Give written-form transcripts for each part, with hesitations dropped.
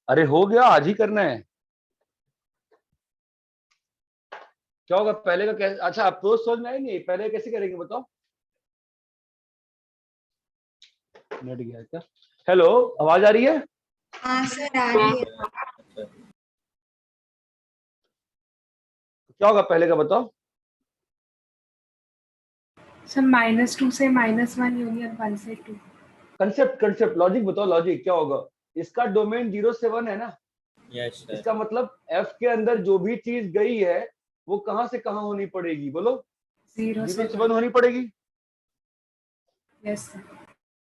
अरे हो गया, आज ही करना है। क्या होगा पहले का कैसे? अच्छा अप्रोच समझ में आई नहीं, पहले कैसे करेंगे बताओ। नेट गया क्या? हेलो, आवाज आ रही है? हाँ सर आ रही है। क्या होगा पहले का बताओ। सर -2 से -1 यूनियन 1 से 2। कंसेप्ट लॉजिक बताओ, लॉजिक क्या होगा। इसका डोमेन 0 से 1 है ना। Yes sir. इसका मतलब एफ के अंदर जो भी चीज गई है वो कहां से कहां होनी पड़ेगी बोलो। 0 0 से से 1 होनी पड़ेगी। Yes sir.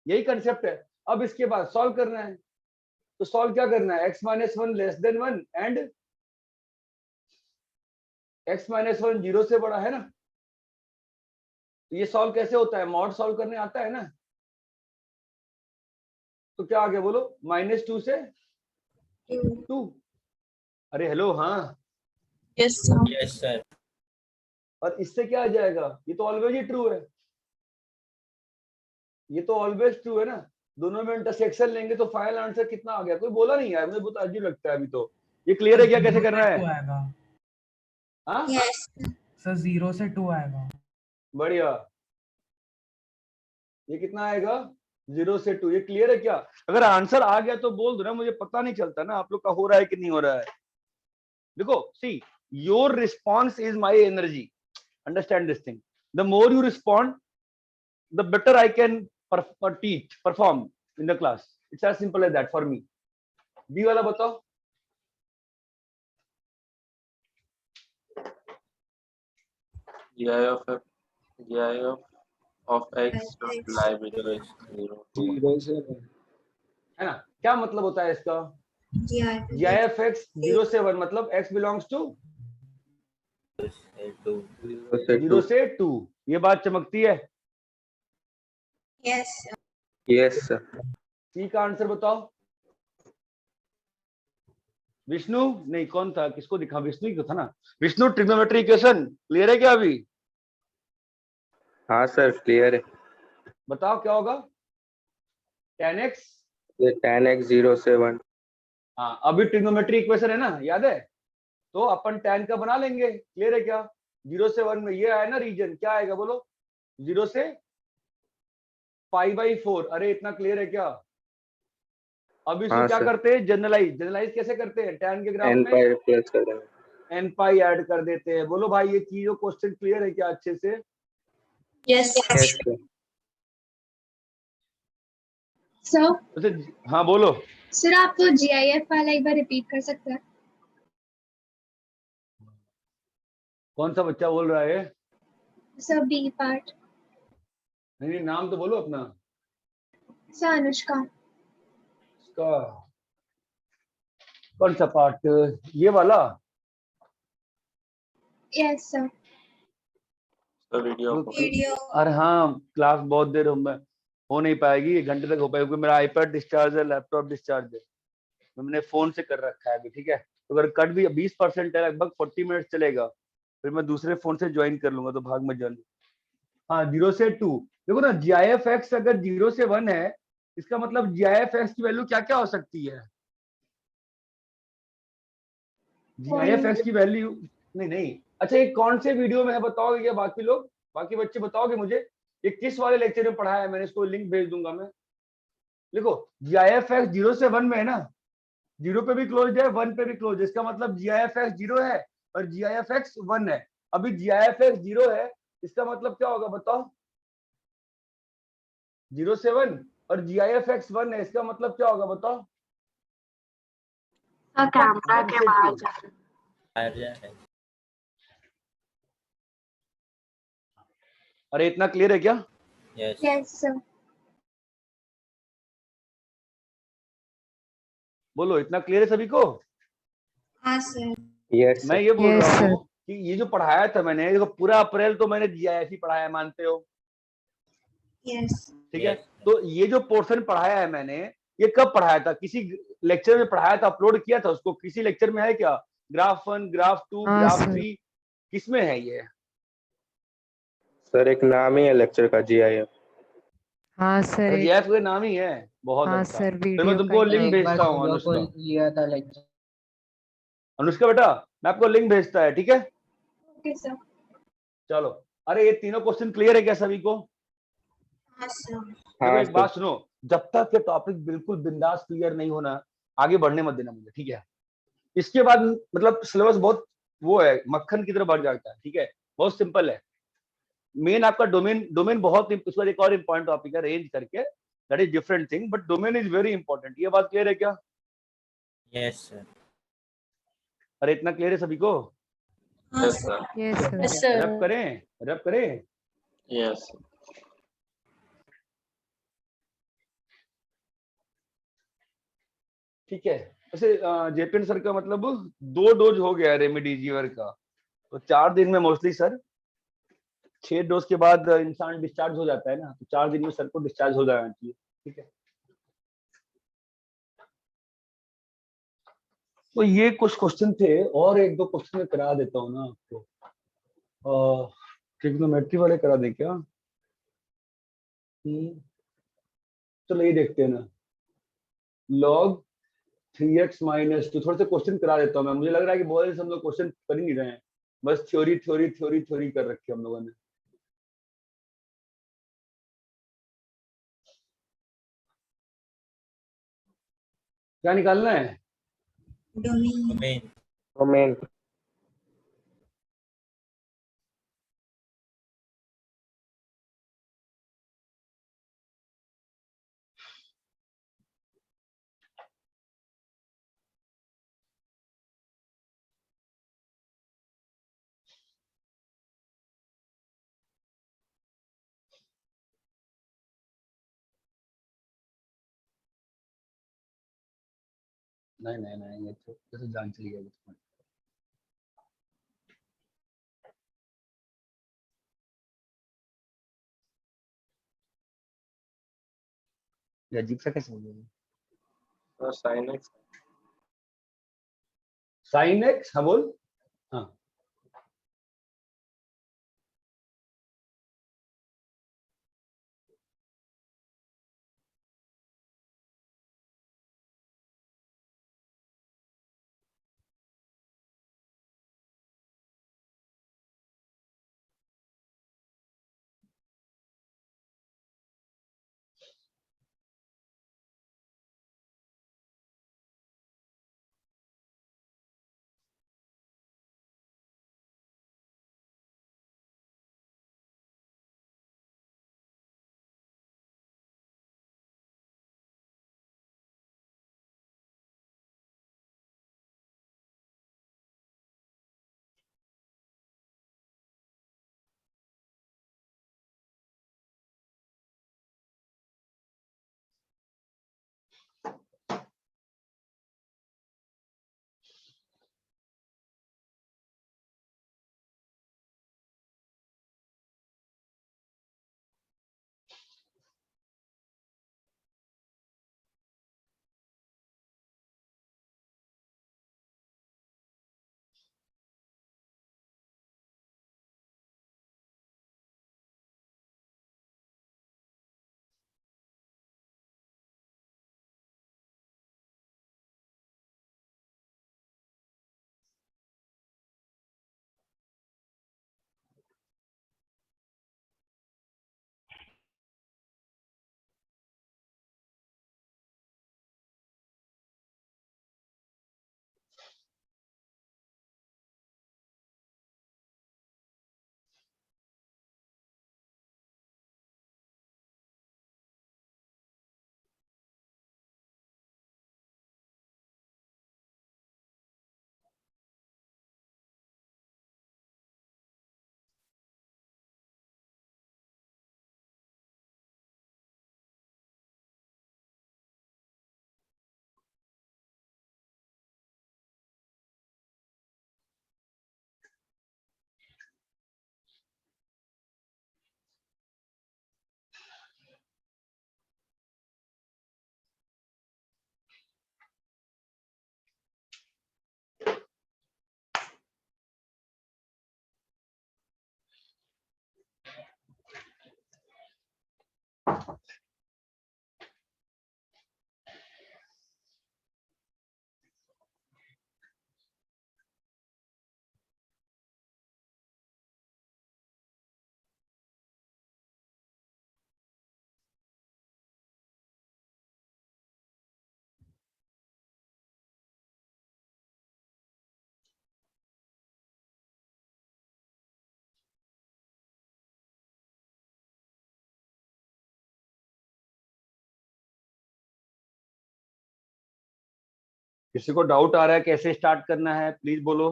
यही कंसेप्ट है। अब इसके बाद सॉल्व करना है। तो सॉल्व क्या करना है, x-1 less than 1 and x-1 0 से बड़ा है ना। तो ये सॉल्व कैसे होता है, मॉड सॉल्व करने आता है ना। तो क्या आ गया बोलो, -2 से 2। अरे हेलो, हाँ। Yes sir. Yes sir. और इससे क्या आ जाएगा, ये तो ऑलवेज ही ट्रू है। ये तो ऑलवेज ट्रू है ना। दोनों में इंटरसेक्शन लेंगे तो फाइनल आंसर कितना आ गया, कोई बोला नहीं यार, मुझे बहुत अजीब लगता है अभी तो। ये क्लियर है क्या, कैसे करना है? 2 आएगा हाँ यस सर, 0 से 2 आएगा। बढ़िया। ये कितना आएगा, 0 से 2। ये क्लियर है क्या? अगर आंसर आ गया तो बोल दो ना, मुझे पता नहीं चलता ना आप लोग का हो रहा है कि नहीं हो रहा है। देखो see, your response is my energy, understand this thing. The more you respond the better I can teach perform in the class. It's as simple as that for me. B वाला बताओ। GI of x dot lie below is 0 to 1. है ना, क्या मतलब होता है इसका? जी GIF x 0 से 1 मतलब x बिलोंग्स टू 0 से 2। ये बात चमकती है। Yes Yes sir. सी का आंसर बताओ। विष्णु नहीं, कौन था, किसको दिखा, विष्णु ही तो था ना। विष्णु, ट्रिग्नोमेट्री इक्वेशन क्लियर है क्या अभी? हाँ सर क्लियर है। बताओ क्या होगा। tan x, ये tan x 0 से 1. हाँ अभी ट्रिग्नोमेट्री इक्वेशन है ना, याद है। तो अपन tan का बना लेंगे, क्लियर है क्या। 0 से 1 में ये आया ना रीजन, क्या आएगा बोलो, 0 से π/4। अरे इतना क्लियर है क्या? अब इसको हाँ क्या सर, करते हैं, जनरलाइज कैसे करते हैं, tan के ग्राफ n में pi प्लस कर देंगे। n ऐड कर देते हैं। बोलो भाई ये चीजों क्वेश्चन क्लियर है क्या अच्छे से? Yes Yes sir. सर हाँ बोलो। सर आप तो GIF वाला एक बार रिपीट कर सकते हैं? कौन सा बच्चा बोल रहा है? Sir B part. नहीं नाम तो बोलो अपना। सर अनुष्का। इसका कौन सा पार्ट, ये वाला? Yes sir. वीडियो अरे हाँ, क्लास बहुत देर में हो नहीं पाएगी, 1 घंटे तक हो पाएगी, क्योंकि मेरा आईपैड डिस्चार्ज है, लैपटॉप डिस्चार्ज है। मैंने फोन से कर रखा है अभी, ठीक है। तो अगर कट भी 20% है, लगभग 40 मिनट चलेगा, फिर मैं दूसरे फोन से ज्वाइन कर लूंगा, तो भाग में जान। हाँ 0 से 2। देखो ना, GIF x अगर 0 से 1 है, इसका मतलब GIF x की वैल्यू क्या क्या हो सकती है। GIF x की वैल्यू नहीं। अच्छा ये कौन से वीडियो में है बताओगे क्या बाकी लोग, बाकी बच्चे बताओगे मुझे, ये किस वाले लेक्चर में पढ़ाया है मैंने, इसको लिंक भेज दूंगा मैं। देखो GIF x 0 से 1 में है ना, 0 पे भी क्लोज है, 1 पे भी क्लोज है। इसका मतलब GIF x 0 है और GIF x 1 है। अभी GIF x 0 है, इसका मतलब क्या होगा बताओ, 0 से 1, और GIF x 1 है, इसका मतलब क्या होगा बताओ। कैमरा के बाहर जा अरे इतना क्लियर है क्या? Yes sir. बोलो, इतना क्लियर है सभी को? हाँ सर। Yes मैं sir. ये बोल Yes, रहा sir. हूँ कि ये जो पढ़ाया था मैंने, देखो पूरा अप्रैल तो मैंने GIF ही पढ़ाया, मानते हो? यस ठीक है। तो ये जो पोर्शन पढ़ाया है मैंने, ये कब पढ़ाया था, किसी लेक्चर में पढ़ाया था, अपलोड किया था उसको, किसी लेक्चर में है क्या? ग्राफ 1, ग्राफ 2, हाँ, ग्राफ sir. 3, किसमें है ये? सर एक नाम ही है लेक्चर का GIF. हाँ सर अच्छा जीआईएफ का नाम ही है, बहुत हाँ अच्छा। सर फिर मैं वीडियो का तुमको ही लिंक नाम एक बार भेजता हूँ सुबह को अनुष्का। लिया था लेक्चर। अनुष्का बेटा मैं आपको लिंक भेजता है, ठीक है? Okay sir. चलो, अरे ये तीनों क्वेश्चन क्लियर है क्या सभी को? हाँ सर। देखो हाँ एक सर। बात सुनो, जब तक ये टॉपिक बिल्कुल बिंदास क्लियर नहीं होना, आगे बढ़ने मत देना मुझे, ठीक है? इसके बाद मतलब सिलेबस बहुत वो है, मक्खन की तरह बढ़ जाता है, ठीक है? बहुत सिंपल है। मेन आपका डोमेन, डोमेन बहुत इस बार एक और इंपॉर्टेंट टॉपिक है रेंज करके, that is different thing, but domain is very important. ये बात क्लियर है क्या? Yes sir. अरे इतना क्लियर है सभी को? Yes sir. Yes sir wrap करें, रैप करें। यस। ठीक है। वैसे जेपीएन सर का मतलब 2 डोज हो गया रेमडेसिविर का, तो 4 दिन में मोस्टली सर, 6 डोज के बाद इंसान डिस्चार्ज हो जाता है ना, तो 4 दिन में सर को डिस्चार्ज हो जाना चाहिए, ठीक है? तो ये कुछ क्वेश्चन थे, और एक दो क्वेश्चन मैं करा देता हूँ ना आपको। ट्रिग्नोमेट्री वाले करा दें क्या? चलो ये देखते हैं ना, log 3x - 2, थोड़े से क्वेश्चन करा देता हूँ मैं। मुझे लग रहा है कि बहुत से हम लोग क्वेश्चन कर ही नहीं रहे हैं, बस थ्योरी थ्योरी थ्योरी थ्योरी कर रखी है हम लोगों ने। क्या निकालना है? डोमेन। डोमेन। नहीं नहीं नहीं, ये तो जान चली गई। ये अजीब सा कैसे हो गया? Sir sign x. Sine x, हाँ बोल। हाँ किसी को डाउट आ रहा है कैसे स्टार्ट करना है, प्लीज बोलो।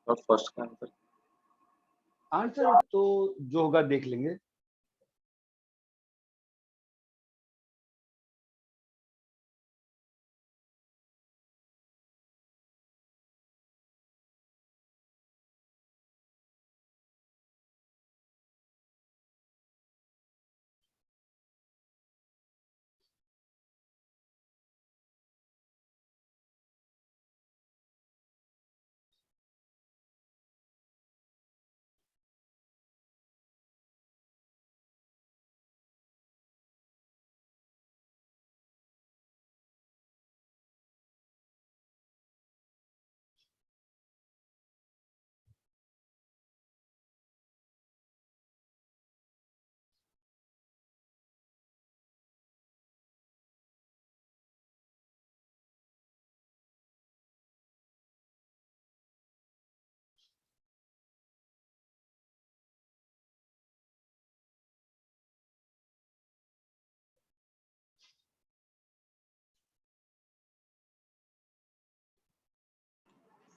और फर्स्ट का आंसर आंसर तो जो होगा देख लेंगे।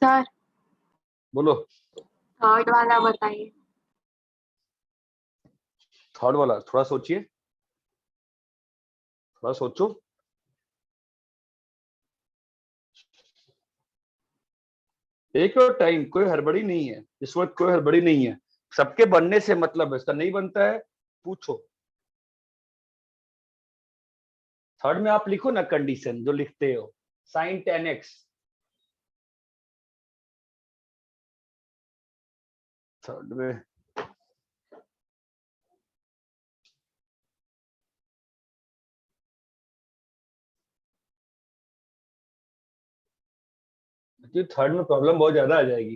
सर बोलो। थर्ड वाला बताइए। थर्ड वाला थोड़ा सोचिए, थोड़ा सोचो। एक और टाइम, कोई हड़बड़ी नहीं है इस वक्त, कोई हड़बड़ी नहीं है। सबके बनने से मतलब है, इसका नहीं बनता है पूछो। थर्ड में आप लिखो ना कंडीशन जो लिखते हो, साइन 10x। थर्ड में थर्ड में प्रॉब्लम बहुत ज्यादा आ जाएगी,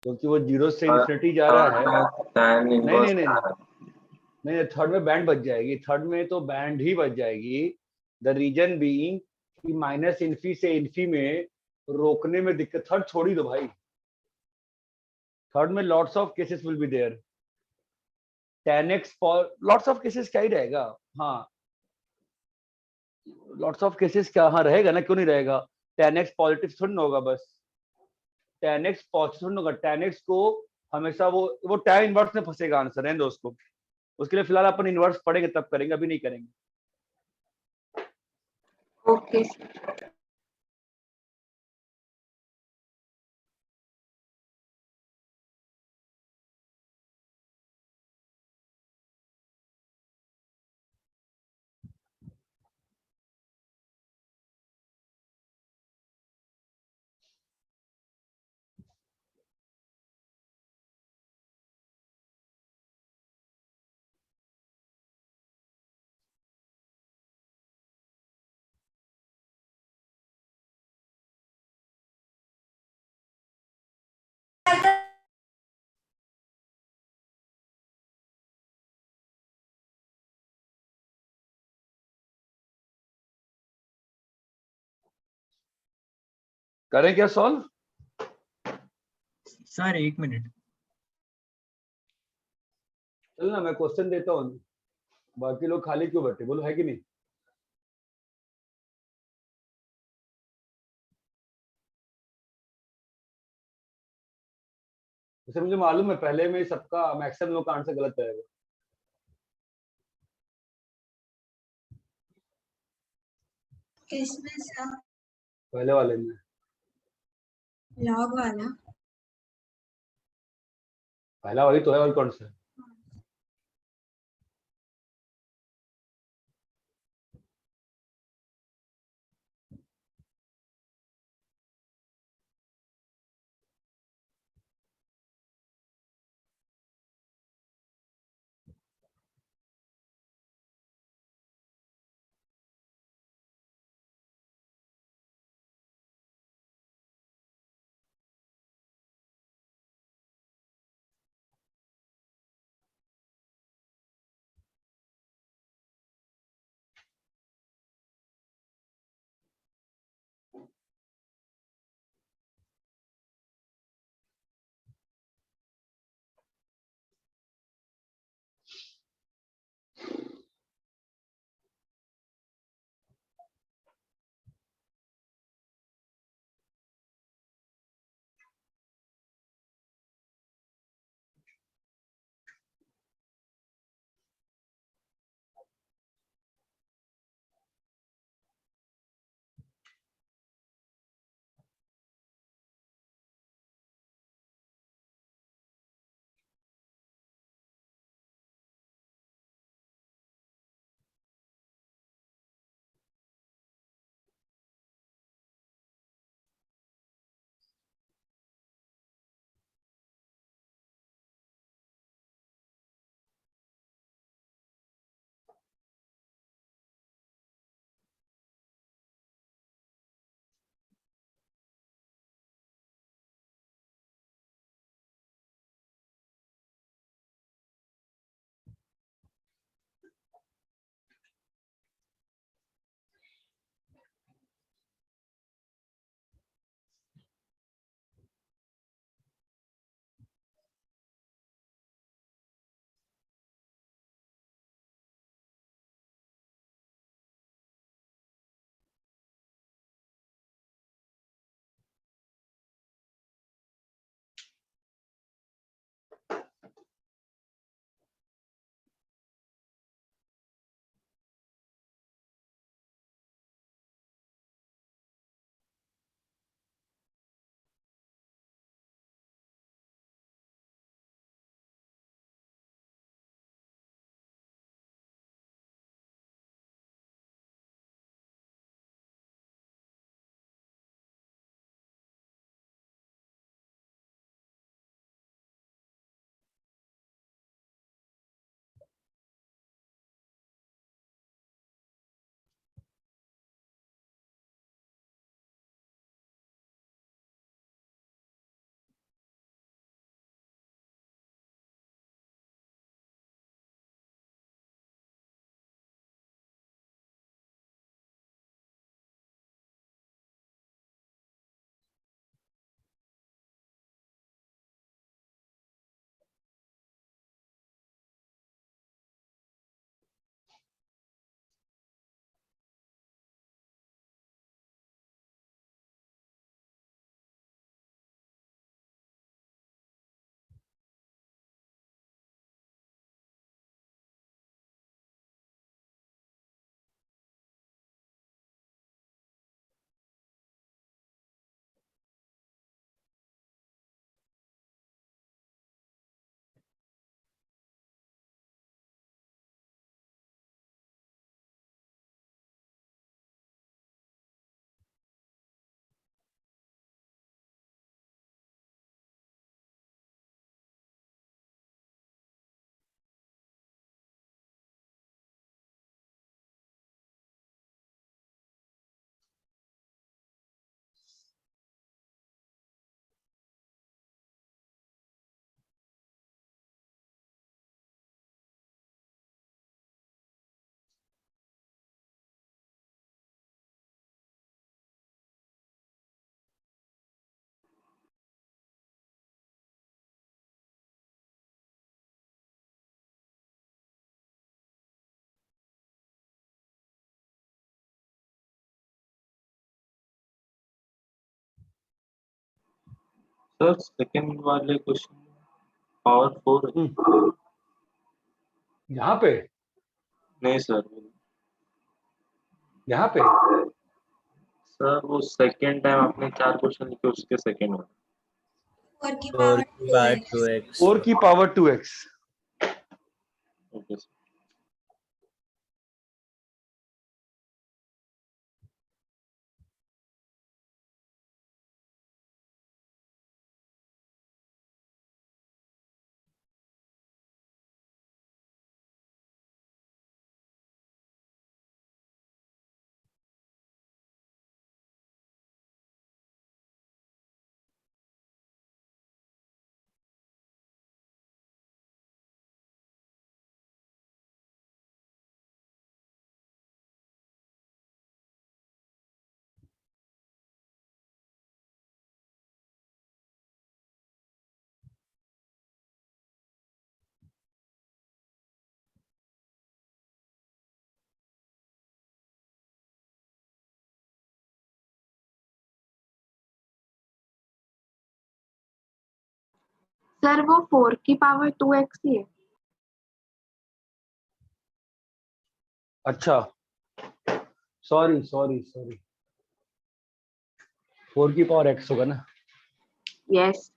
क्योंकि वो जीरो से इन्फिनिटी जा रहा है। tan नहीं इनवर्स नहीं नहीं नहीं, थर्ड में बैंड बच जाएगी, थर्ड में तो बैंड ही बच जाएगी। द रीजन बीइंग कि माइनस इन्फी से इन्फी में रोकने में दिक्कत। थर्ड छोड़ ही दो भाई, थर्ड में lots of cases will be there. 10x lots of cases क्या ही रहेगा। हाँ, लॉट्स ऑफ केसेस क्या, हाँ रहेगा ना, क्यों नहीं रहेगा। 10x पॉजिटिव थोड़ी ना होगा बस, 10x पॉजिटिव थोड़ी ना होगा। 10x को हमेशा वो tan इनवर्स में फंसेगा आंसर, रहने दो उसको। उसके लिए फिलहाल अपन इनवर्स पढ़ेंगे तब करेंगे, अभी नहीं करेंगे। Okay sir. करें क्या सॉल्व? Sir 1 minute. चलो ना, मैं क्वेश्चन देता हूँ, बाकी लोग खाली क्यों बैठे, बोलो है कि नहीं। जैसे मुझे मालूम है पहले में सबका मैक्सिमम लोग का आंसर गलत रहेगा। किसमें सर? पहले वाले में, लॉग वाला? पहला वही तो है, और कौन सा है? सर सेकंड वाले क्वेश्चन पावर 4 है। यहाँ पे नहीं सर, यहाँ पे सर वो सेकंड टाइम आपने 4 क्वेश्चन लिखे उसके सेकंड में। 4 की पावर 2x 4 की power 2x। Okay sir. Sir वो 4 की पावर 2x ही है। अच्छा, सॉरी सॉरी सॉरी, 4 की पावर x होगा ना। यस।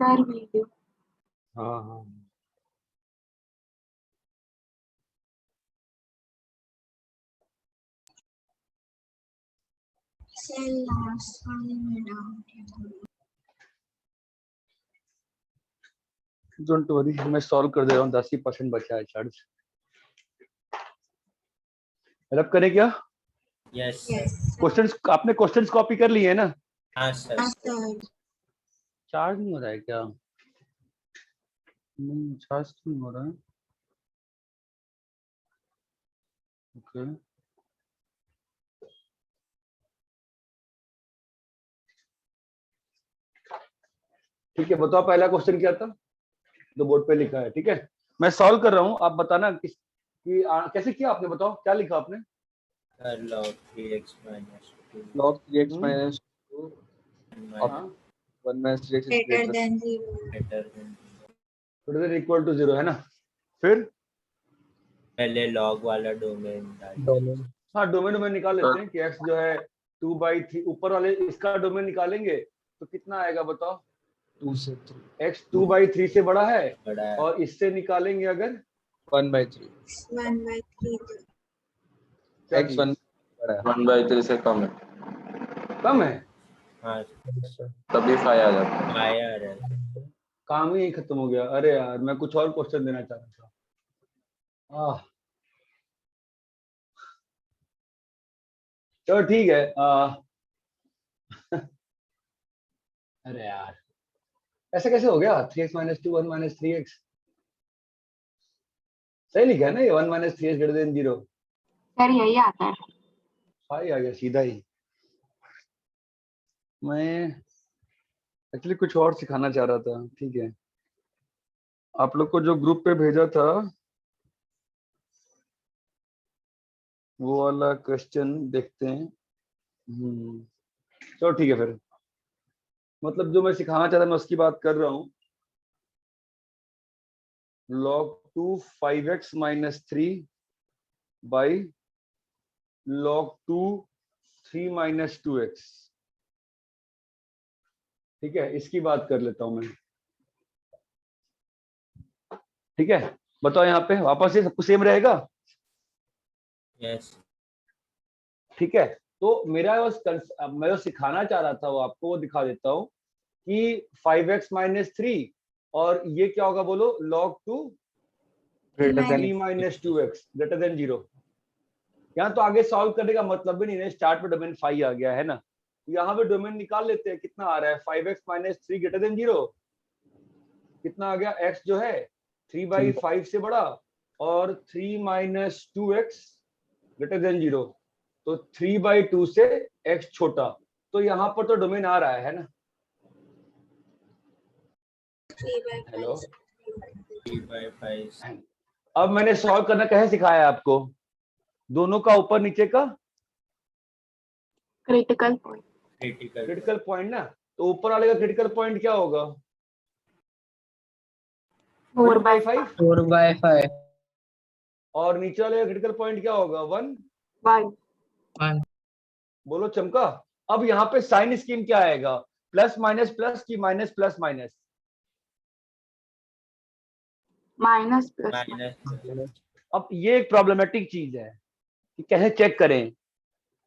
Sir video. हाँ हाँ सर लास्ट वाले में डाउट डोंट वरी, मैं सॉल्व कर दे रहा हूँ। 10% बचा है चार्ज। हेल्प करें क्या? यस है। सर। क्वेश्चंस आपने क्वेश्चंस कॉपी कर लिए है ना? हाँ सर। सर चार्ज नहीं हो रहा है क्या? नहीं, चार्ज नहीं हो रहा है। ओके ठीक है, बताओ पहला क्वेश्चन क्या था जो बोर्ड पे लिखा है। ठीक है, मैं सॉल्व कर रहा हूँ, आप बताना कैसे किया आपने, बताओ क्या लिखा आपने। log 3x minus 2 log 3x hmm, minus 2 of हाँ 1 minus 3x is greater greater than 0। greater than 0। Greater than equal to 0 है ना? फिर पहले log वाला डोमेन डाल domain. हाँ डोमेन निकाल लेते हैं कि x जो है 2/3, ऊपर वाले इसका डोमेन निकालेंगे तो कितना आएगा बताओ। 2 से 3. x 2/3 से बड़ा है बड़ा है। और इससे निकालेंगे अगर 1/3. 1/3 क्या x चीज 1 बड़ा है. 1/3 से कम है, कम है। हाँ तभी 5 आ जाता है। आया है। काम ही खत्म हो गया। अरे यार मैं कुछ और क्वेश्चन देना चाह रहा था। चलो ठीक है। अरे यार ऐसे कैसे हो गया? 3x minus 2 1 minus 3x सही लिखा है ना ये? 1 minus 3x greater than 0। Sir यही आता है। फाई आ गया सीधा ही। मैं एक्चुअली कुछ और सिखाना चाह रहा था। ठीक है, आप लोग को जो ग्रुप पे भेजा था वो वाला क्वेश्चन देखते हैं। चलो ठीक है फिर, मतलब जो मैं सिखाना चाहता मैं उसकी बात कर रहा हूँ। log 2 5x minus 3 by log 2 3 minus 2x। ठीक है, इसकी बात कर लेता हूं मैं। ठीक है, बताओ यहाँ पे वापस से सब कुछ सेम रहेगा। यस ठीक है, तो मैं जो सिखाना चाह रहा था वो आपको वो दिखा देता हूँ कि 5x minus 3 और ये क्या होगा बोलो, log 2 Greater than 3 minus 2x greater than 0। यहाँ तो आगे सॉल्व करने का मतलब भी नहीं है, स्टार्ट में डोमेन 5 आ गया है ना, यहाँ पे डोमेन निकाल लेते हैं। कितना आ रहा है? 5x minus 3 greater than 0 कितना आ गया? x जो है 3/5 से बड़ा और 3 minus 2x greater than 0, तो 3/2 से x छोटा। तो यहाँ पर तो डोमेन आ रहा है ना? हेलो, 3/5 अब मैंने सॉल्व करना कैसे सिखाया है आपको? दोनों का ऊपर नीचे का क्रिटिकल पॉइंट। क्रिटिकल पॉइंट ना, तो ऊपर वाले का क्रिटिकल पॉइंट क्या होगा? 4/5 4/5. और नीचे वाले का क्रिटिकल पॉइंट क्या होगा? 1। 1 बोलो चमका। अब यहाँ पे साइन स्कीम क्या आएगा? प्लस माइनस प्लस की minus plus minus? Minus plus minus. अब ये एक प्रॉब्लमेटिक चीज है कि कैसे चेक करें।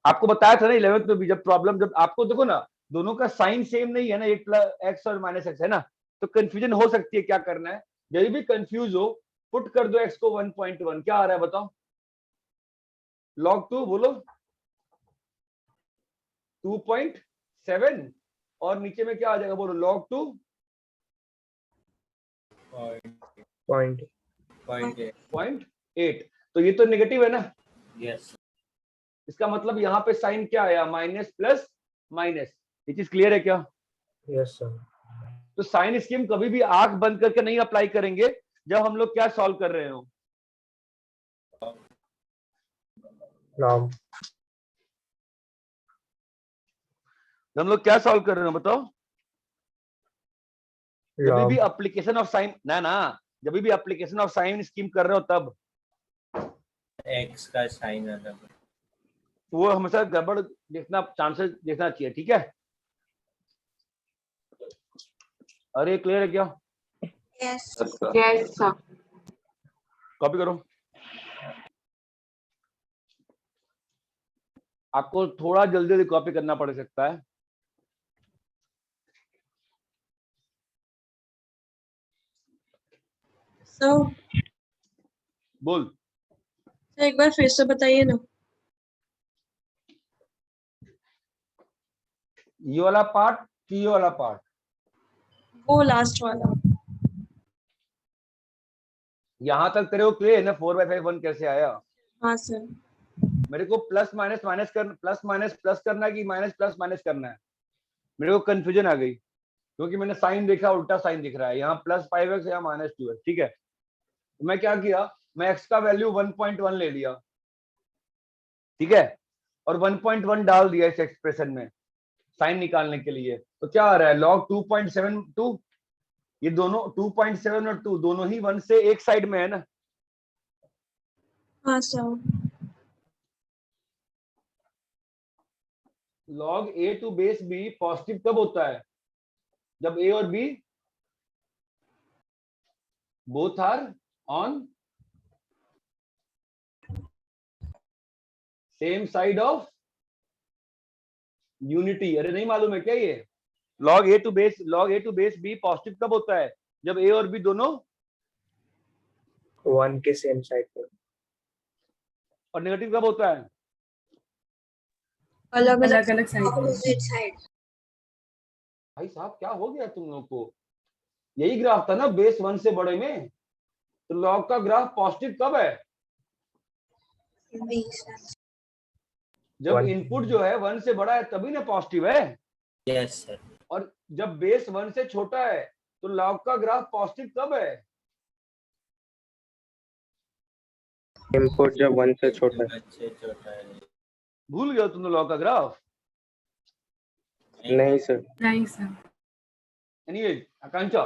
आपको बताया था ना 11th में भी, जब प्रॉब्लम, जब आपको देखो ना दोनों का साइन सेम नहीं है ना, एक प्लस एक्स और माइनस एक्स है ना, तो कंफ्यूजन हो सकती है। क्या करना है, जब भी कंफ्यूज हो पुट कर दो एक्स को 1.1। क्या आ रहा है बताओ? log 2 बोलो 2.7 और नीचे में क्या आ जाएगा बोलो? log 2 Point. 0.8। तो ये तो नेगेटिव है ना? यस इसका मतलब यहाँ पे साइन क्या आया? Minus plus minus. ये चीज क्लियर है क्या? Yes sir. तो साइन स्कीम कभी भी आंख बंद करके नहीं अप्लाई करेंगे जब हम लोग क्या सॉल्व कर रहे हो। Log. हम लोग क्या सॉल्व कर रहे हो बताओ? जब भी एप्लीकेशन ऑफ साइन ना जब भी एप्लीकेशन ऑफ साइन स्कीम कर रहे हो तब एक्स का साइन अलग है। वो हमेशा गड़बड़ देखना, चांसेस देखना चाहिए। ठीक है, अरे क्लियर है क्या? Yes. Yes, sir. Yes, sir. Copy करो। आपको थोड़ा जल्दी जल्दी कॉपी करना पड़ सकता है। सर बोल। एक बार फिर से बताइए ना। ये वाला पार्ट कि ये वाला पार्ट? वो लास्ट वाला। यहां तक तेरे को क्लियर है ना 4/5 1 कैसे आया? हाँ सर। मेरे को प्लस माइनस माइनस कर प्लस माइनस प्लस करना है कि माइनस प्लस माइनस करना है? मेरे को कंफ्यूजन आ गई क्योंकि मैंने साइन देखा, उल्टा साइन दिख रहा है, यहाँ +5x यहाँ -2x। ठीक है, तो मैं क्या किया, मैं x का वैल्यू 1.1 ले लिया, ठीक है, और 1.1 डाल दिया इस एक्सप्रेशन में साइन निकालने के लिए। तो क्या आ रहा है, log 2.72। ये दोनों 2.7 और 2 दोनों ही 1 से एक साइड में है ना। हाँ सर। log a to base b positive कब होता है? जब a और b both are on same side of unity. अरे नहीं मालूम है क्या ये? log a to base b positive कब होता है? जब a और b दोनों 1 के सेम साइड पे। और नेगेटिव कब होता है? अलग अलग अलग साइड। Opposite side. भाई साहब क्या हो गया तुम लोग को? यही ग्राफ था ना बेस 1 से बड़े में, तो log का ग्राफ पॉजिटिव कब है? Base. जब 1 इनपुट जो है 1 से बड़ा है तभी ना पॉजिटिव है। Yes, sir. और जब बेस 1 से छोटा है तो log का ग्राफ पॉजिटिव कब है? इनपुट जब 1 से छोटा है। बच्चे छोटा है। भूल गए हो तुम log का ग्राफ? नहीं सर। नहीं सर। एनीवे आकांक्षा,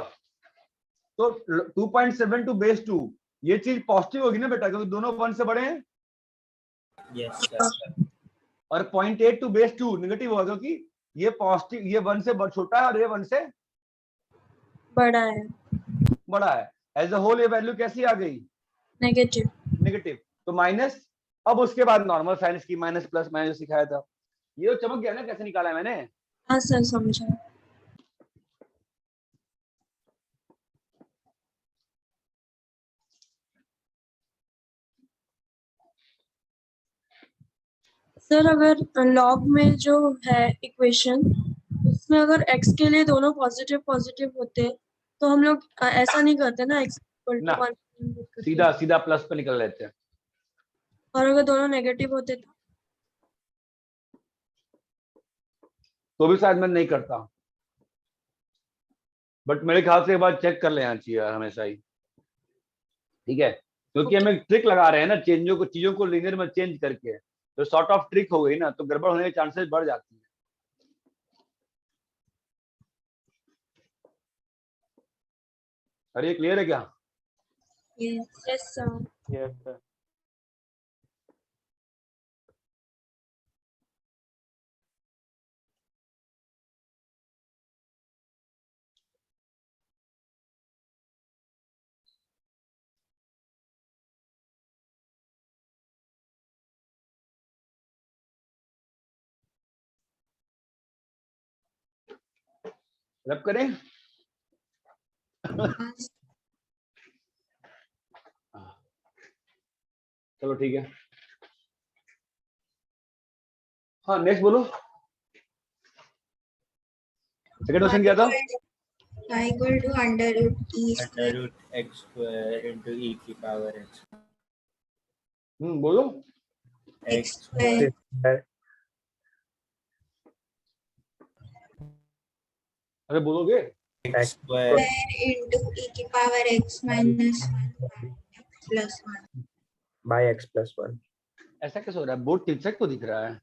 तो 2.7 टू बेस 2 ये चीज पॉजिटिव होगी ना बेटा, क्योंकि दोनों 1 से बड़े हैं। Yes, sir. और 0.8 टू बेस 2 नेगेटिव होगा क्योंकि ये पॉजिटिव, ये 1 से छोटा है और ये 1 से बड़ा है। बड़ा है। एज अ होल ये वैल्यू कैसी आ गई? नेगेटिव। नेगेटिव। तो माइनस, अब उसके बाद नॉर्मल साइंस की माइनस प्लस माइनस सिखाया था, ये तो चमक गया ना कैसे निकाला है मैंने। हाँ सर समझा। सर अगर लॉग में जो है इक्वेशन, उसमें अगर x के लिए दोनों पॉजिटिव पॉजिटिव होते तो हम लोग ऐसा नहीं करते ना, x ना, 1 सीधा सीधा प्लस पे निकल लेते हैं। और अगर दोनों नेगेटिव होते तो भी शायद मैं नहीं करता, बट मेरे ख्याल से एक बार चेक कर लेना चाहिए हमेशा ही, ठीक है, क्योंकि हम एक ट्रिक लगा रहे हैं ना, चीजों को लीनियर में चेंज करके, तो सॉर्ट ऑफ ट्रिक हो गई ना, तो गड़बड़ होने के चांसेस बढ़ जाती है। अरे क्लियर है क्या? Yes. Yes sir. Yes sir. रब करें। चलो ठीक है, हाँ नेक्स्ट बोलो। सेकंड क्वेश्चन क्या था? Y equal to under root E Under square. root x square into e की power x. बोलो। X square. अरे बोलोगे? x square Square into E की power x minus 1 x plus 1. By x plus 1। ऐसा कैसे हो रहा है? बोर्ड तिरछक तो दिख रहा है,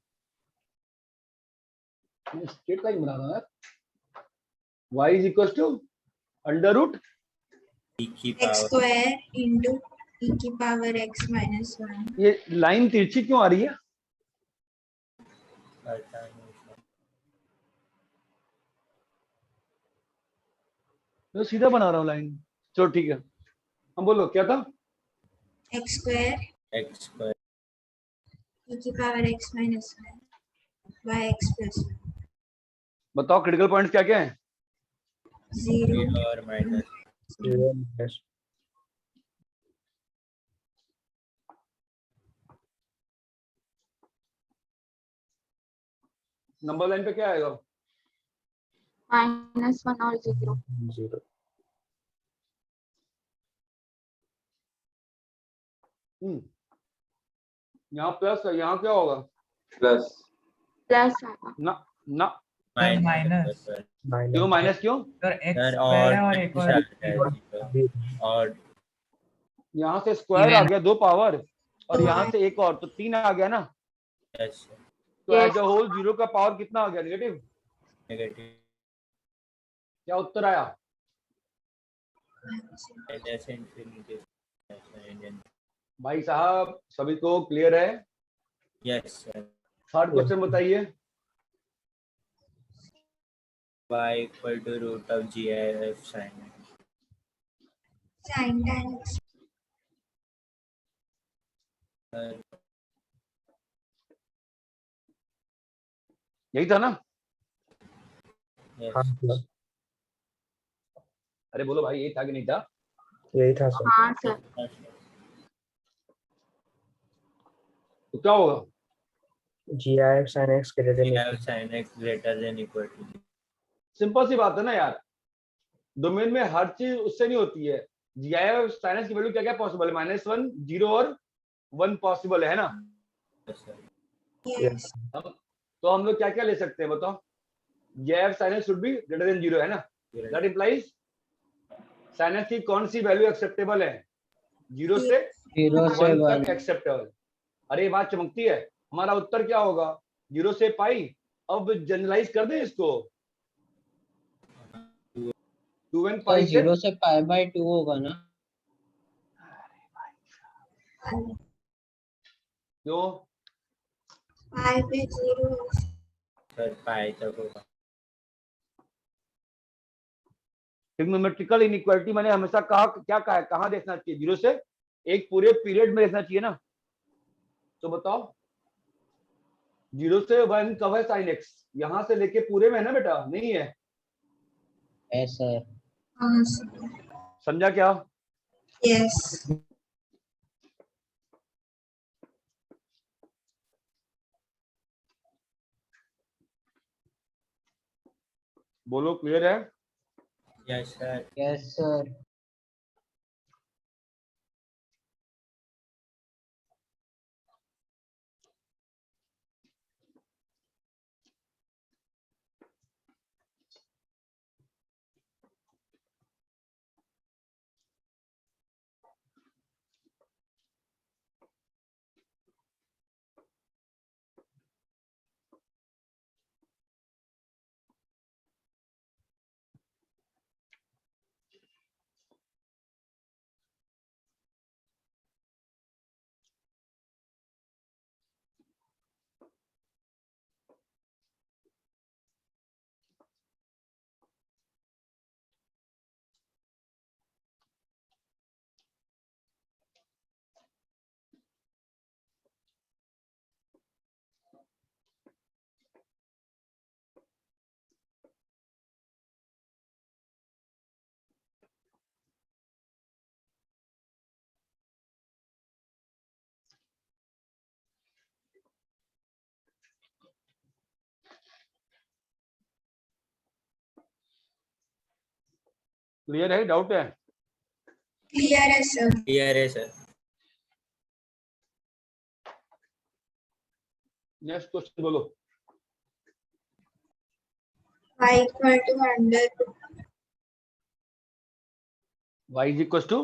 स्ट्रेट लाइन बना रहा है। y is equals to under root e की X power. square into E की power x minus 1. ये लाइन तिरछी क्यों आ रही है? पता नहीं sir. मैं सीधा बना रहा हूँ लाइन। चलो ठीक है, हम बोलो क्या था। x square x square e की power x minus 1 by x plus 1 बताओ क्रिटिकल पॉइंट्स क्या क्या है। 0 0 और माइनस 0 minus नंबर लाइन पे क्या आएगा। -1 और 0 0 यहाँ प्लस है, यहाँ क्या होगा। प्लस प्लस आएगा। ना ना माइनस क्यों minus माइनस क्यों। सर x सर स्क्वायर और है और एक और और यहाँ से स्क्वायर आ गया 2 पावर और यहाँ Right. से एक और, तो 3 आ गया ना। यस तो एज अ होल 0 का पावर कितना आ गया, नेगेटिव। नेगेटिव क्या उत्तर आया। Minus infinity Indian. भाई साहब सभी को क्लियर है। Yes sir. थर्ड क्वेश्चन बताइए। y equal to root of GIF sin x। sin tan x यही था ना। यस हाँ सर, अरे बोलो भाई, यही था कि नहीं था। यही था सर। हाँ सर। तो क्या होगा। GIF sin x greater than GIF sin x greater than equal to 0। Simple सी बात है ना यार, डोमेन में हर चीज उससे नहीं होती है। जीआईएफ साइनस की वैल्यू क्या क्या पॉसिबल है, -1 0 और 1 पॉसिबल है ना। Yes sir. yes तो हम लोग क्या क्या ले सकते हैं बताओ। GIF sinus should be greater than 0 है ना। दैट इंप्लाइज साइनस की कौन सी वैल्यू एक्सेप्टेबल है, 0 से 1 तक एक्सेप्टेबल। अरे ये बात चमकती है। हमारा उत्तर क्या होगा, 0 से पाई। अब जनरलाइज कर दें इसको, 2n पाई से 0 से पाई बाय 2 होगा ना। क्यों। pi पे 0 सर पाई तक होगा। ट्रिग्नोमेट्रिकल इनइक्वालिटी मैंने हमेशा कहा, क्या कहा है, कहाँ देखना चाहिए, 0 से एक पूरे पीरियड में देखना चाहिए ना। तो बताओ 0 से 1 कब है साइन एक्स, यहां से लेके पूरे में है ना बेटा, नहीं है। सर हाँ समझा क्या। yes बोलो क्लियर है। Yes sir. Yes sir. Clear है, डाउट है। clear है sir क्लियर है सर। नेक्स्ट क्वेश्चन बोलो। y equal to y is equals to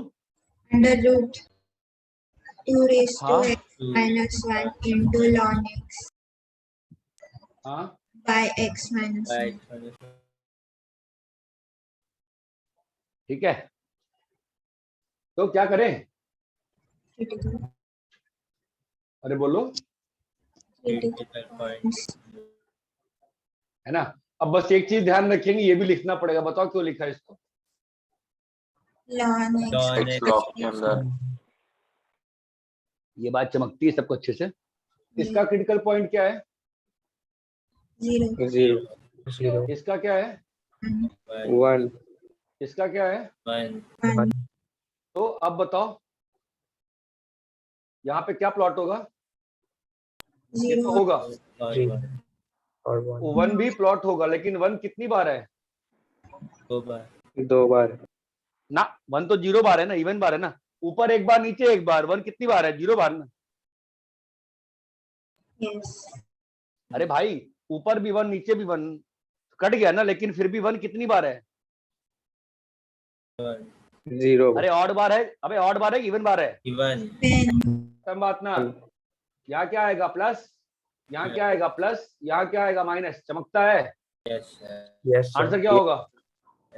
under root 2 raised to हाँ x minus 1 into ln x हाँ by x minus 1 ठीक है। तो क्या करें, critical अरे बोलो, क्रिटिकल पॉइंट है ना। अब बस एक चीज ध्यान रखेंगे, ये भी लिखना पड़ेगा। बताओ क्यों लिखा है इसको। ln x ln x log के अंदर ये बात चमकती है सबको अच्छे से। इसका क्रिटिकल पॉइंट क्या है? 0 0 इसका क्या है? 1 इसका क्या है? 1 तो अब बताओ यहाँ पे क्या प्लॉट होगा? ये तो 0 होगा, और 1 और 1 भी प्लॉट होगा, लेकिन 1 कितनी बार है 2 बार 2 बार ना? 1 तो 0 बार है ना, इवन बार है ना। ऊपर एक बार नीचे एक बार, 1 कितनी बार है? 0 बार ना। yes अरे भाई ऊपर भी 1 नीचे भी 1, कट गया ना, लेकिन फिर भी 1 कितनी बार है? 0 अरे ऑड बार है। अबे ऑड बार है इवन बार है? इवन 10 सब बात ना। यहाँ क्या आएगा? प्लस। यहाँ क्या आएगा? प्लस। यहाँ क्या आएगा? माइनस। चमकता है? यस यस आंसर क्या होगा?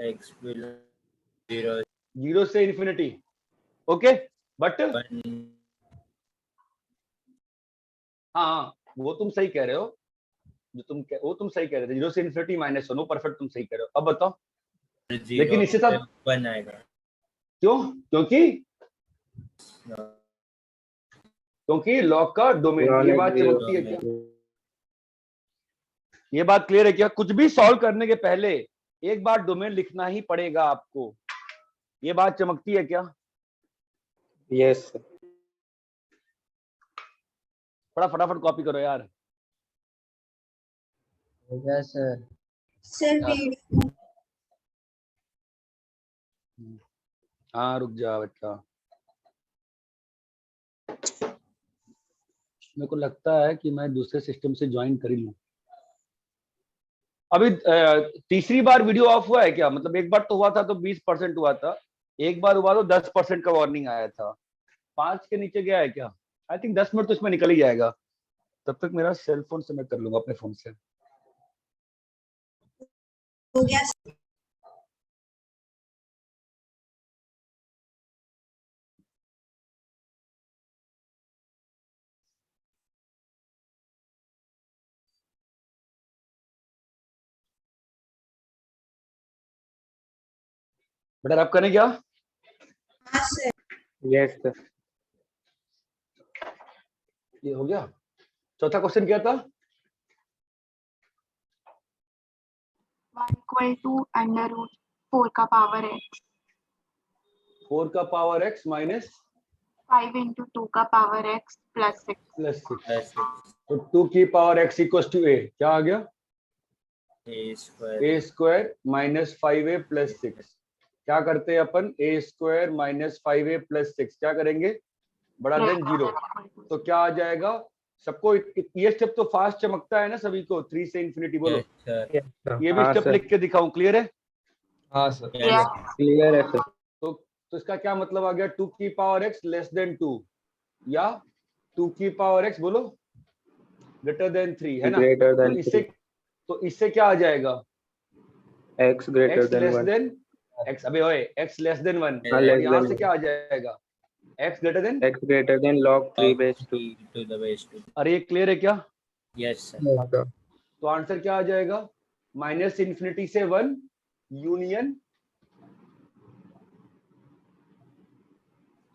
x will 0 0 से इन्फिनिटी। ओके बट 1 हाँ वो तुम सही कह रहे हो, वो तुम सही कह रहे थे, 0 से इन्फिनिटी -1, वो परफेक्ट तुम सही कह रहे हो। अब बताओ लेकिन इसके साथ 1 आएगा क्यों? क्योंकि लॉग का डोमेन। ये बात चमकती है क्या? ये बात क्लियर है क्या? कुछ भी सॉल्व करने के पहले एक बार डोमेन लिखना ही पड़ेगा आपको। ये बात चमकती है क्या? यस थोड़ा फटाफट कॉपी करो यार। हो गया सर। सर वीडियो हाँ रुक जा बच्चा, मेरे को लगता है कि मैं दूसरे सिस्टम से ज्वाइन कर ही लूं। अभी तीसरी बार वीडियो ऑफ हुआ है क्या? मतलब एक बार तो हुआ था तो 20% हुआ था, एक बार हुआ तो 10% का वार्निंग आया था। 5 के नीचे गया है क्या? आई थिंक 10 मिनट तो इसमें निकल ही जाएगा। तब तक मेरा सेल फोन से मैं कर लूंगा, अपने फोन से। हो गया बेटा आप करें क्या? हाँ सर यस सर ये हो गया। चौथा क्वेश्चन क्या था? 1 equal to under root 4 का पावर x 4 का पावर x माइनस 5 into 2 का power x plus 6 plus 6। Plus तो 2 की power x equals to a, क्या आ गया? a square a square minus 5a plus 6। क्या करते हैं अपन? a square minus 5a plus 6 क्या करेंगे? बड़ा देन 0। तो क्या आ जाएगा? सबको ये स्टेप तो फास्ट चमकता है ना सभी को, 3 से इन्फिनिटी बोलो। ये भी हाँ स्टेप सर लिख के दिखाऊं? क्लियर है? हाँ सर क्लियर है सर तो इसका क्या मतलब आ गया? 2 की पावर x लेस देन 2 या 2 की पावर x बोलो ग्रेटर देन 3, है ना? ग्रेटर तो देन इससे क्या आ जाएगा? x greater x than less 1 than x, अबे ओए x लेस देन 1, हाँ, और less यहाँ than से 1. क्या आ जाएगा? x greater than. x greater than log 3 base 2 to the base 2 अरे ये क्लियर है क्या? yes sir तो आंसर क्या आ जाएगा? माइनस इन्फिनिटी से 1 यूनियन।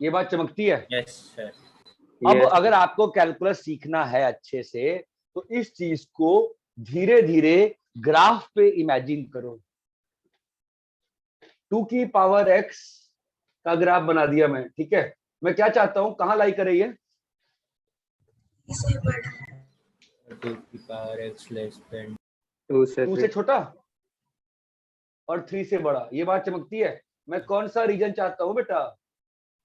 ये बात चमकती है? yes sir अब Yes. अगर आपको कैलकुलस सीखना है अच्छे से तो इस चीज को धीरे धीरे ग्राफ पे इमेजिन करो। 2 की पावर x का ग्राफ बना दिया मैं, ठीक है? मैं क्या चाहता हूं, कहां लाई करे ये? इसे बड़ा 2 की पावर x less than 2 से 2 से छोटा और 3 से बड़ा। ये बात चमकती है? मैं कौन सा रीजन चाहता हूं बेटा?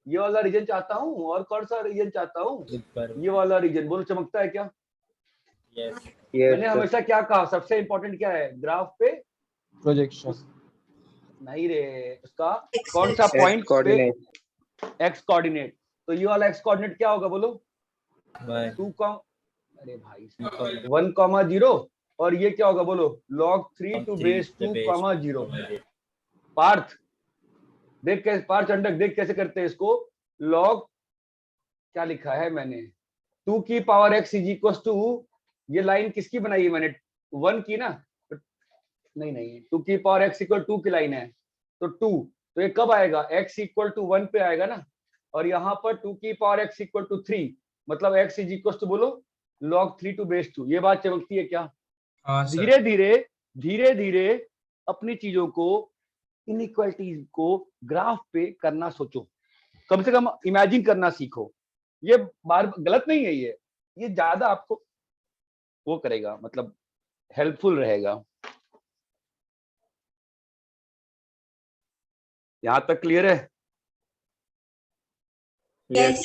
ये वाला रीजन चाहता हूं, और कौन सा रीजन चाहता हूं? ऊपर ये वाला रीजन। बोलो चमकता है क्या? yes Yes, मैंने sir. हमेशा क्या कहा, सबसे इंपॉर्टेंट क्या है ग्राफ पे? प्रोजेक्शन नहीं रे, उसका कौन सा X पॉइंट पे? coordinate x coordinate. तो ये वाला एक्स कोऑर्डिनेट क्या होगा बोलो? 1 2 अरे भाई 1,0 और ये क्या होगा बोलो? log 3 to base 2,0। पार्थ देख कैसे, पार्थ चंडक देख कैसे करते हैं इसको। log क्या लिखा है मैंने? 2 की power x is equal to, ये लाइन किसकी बनाई है मैंने? 1 की ना? नहीं 2 की पावर x इक्वल 2 की लाइन है, तो 2, तो ये कब आएगा, x इक्वल टू 1 पे आएगा ना, और यहाँ पर 2 की पावर x इक्वल टू 3, मतलब x इज इक्वल टू बोलो log 3 to base 2। ये बात चमकती है क्या? हाँ सर। धीरे धीरे धीरे धीरे अपनी चीजों को, इनइक्वालिटीज को ग्राफ पे करना सोचो, कम से कम इमेजिन करना सीखो। ये बार गलत नहीं है, ये ज्यादा आपको वो करेगा, मतलब हेल्पफुल रहेगा। यहां तक क्लियर है? Yes.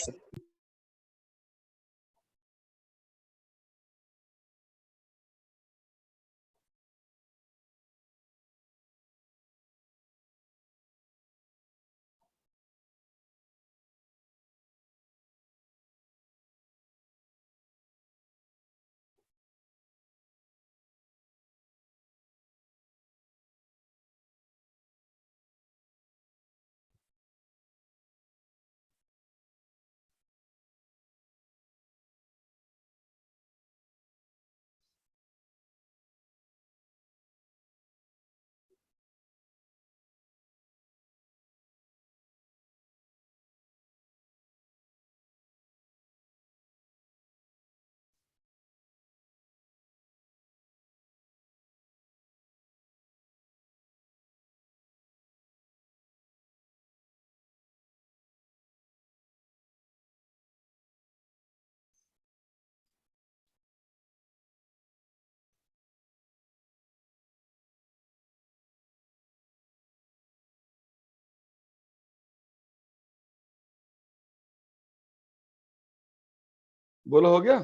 बोलो, हो गया?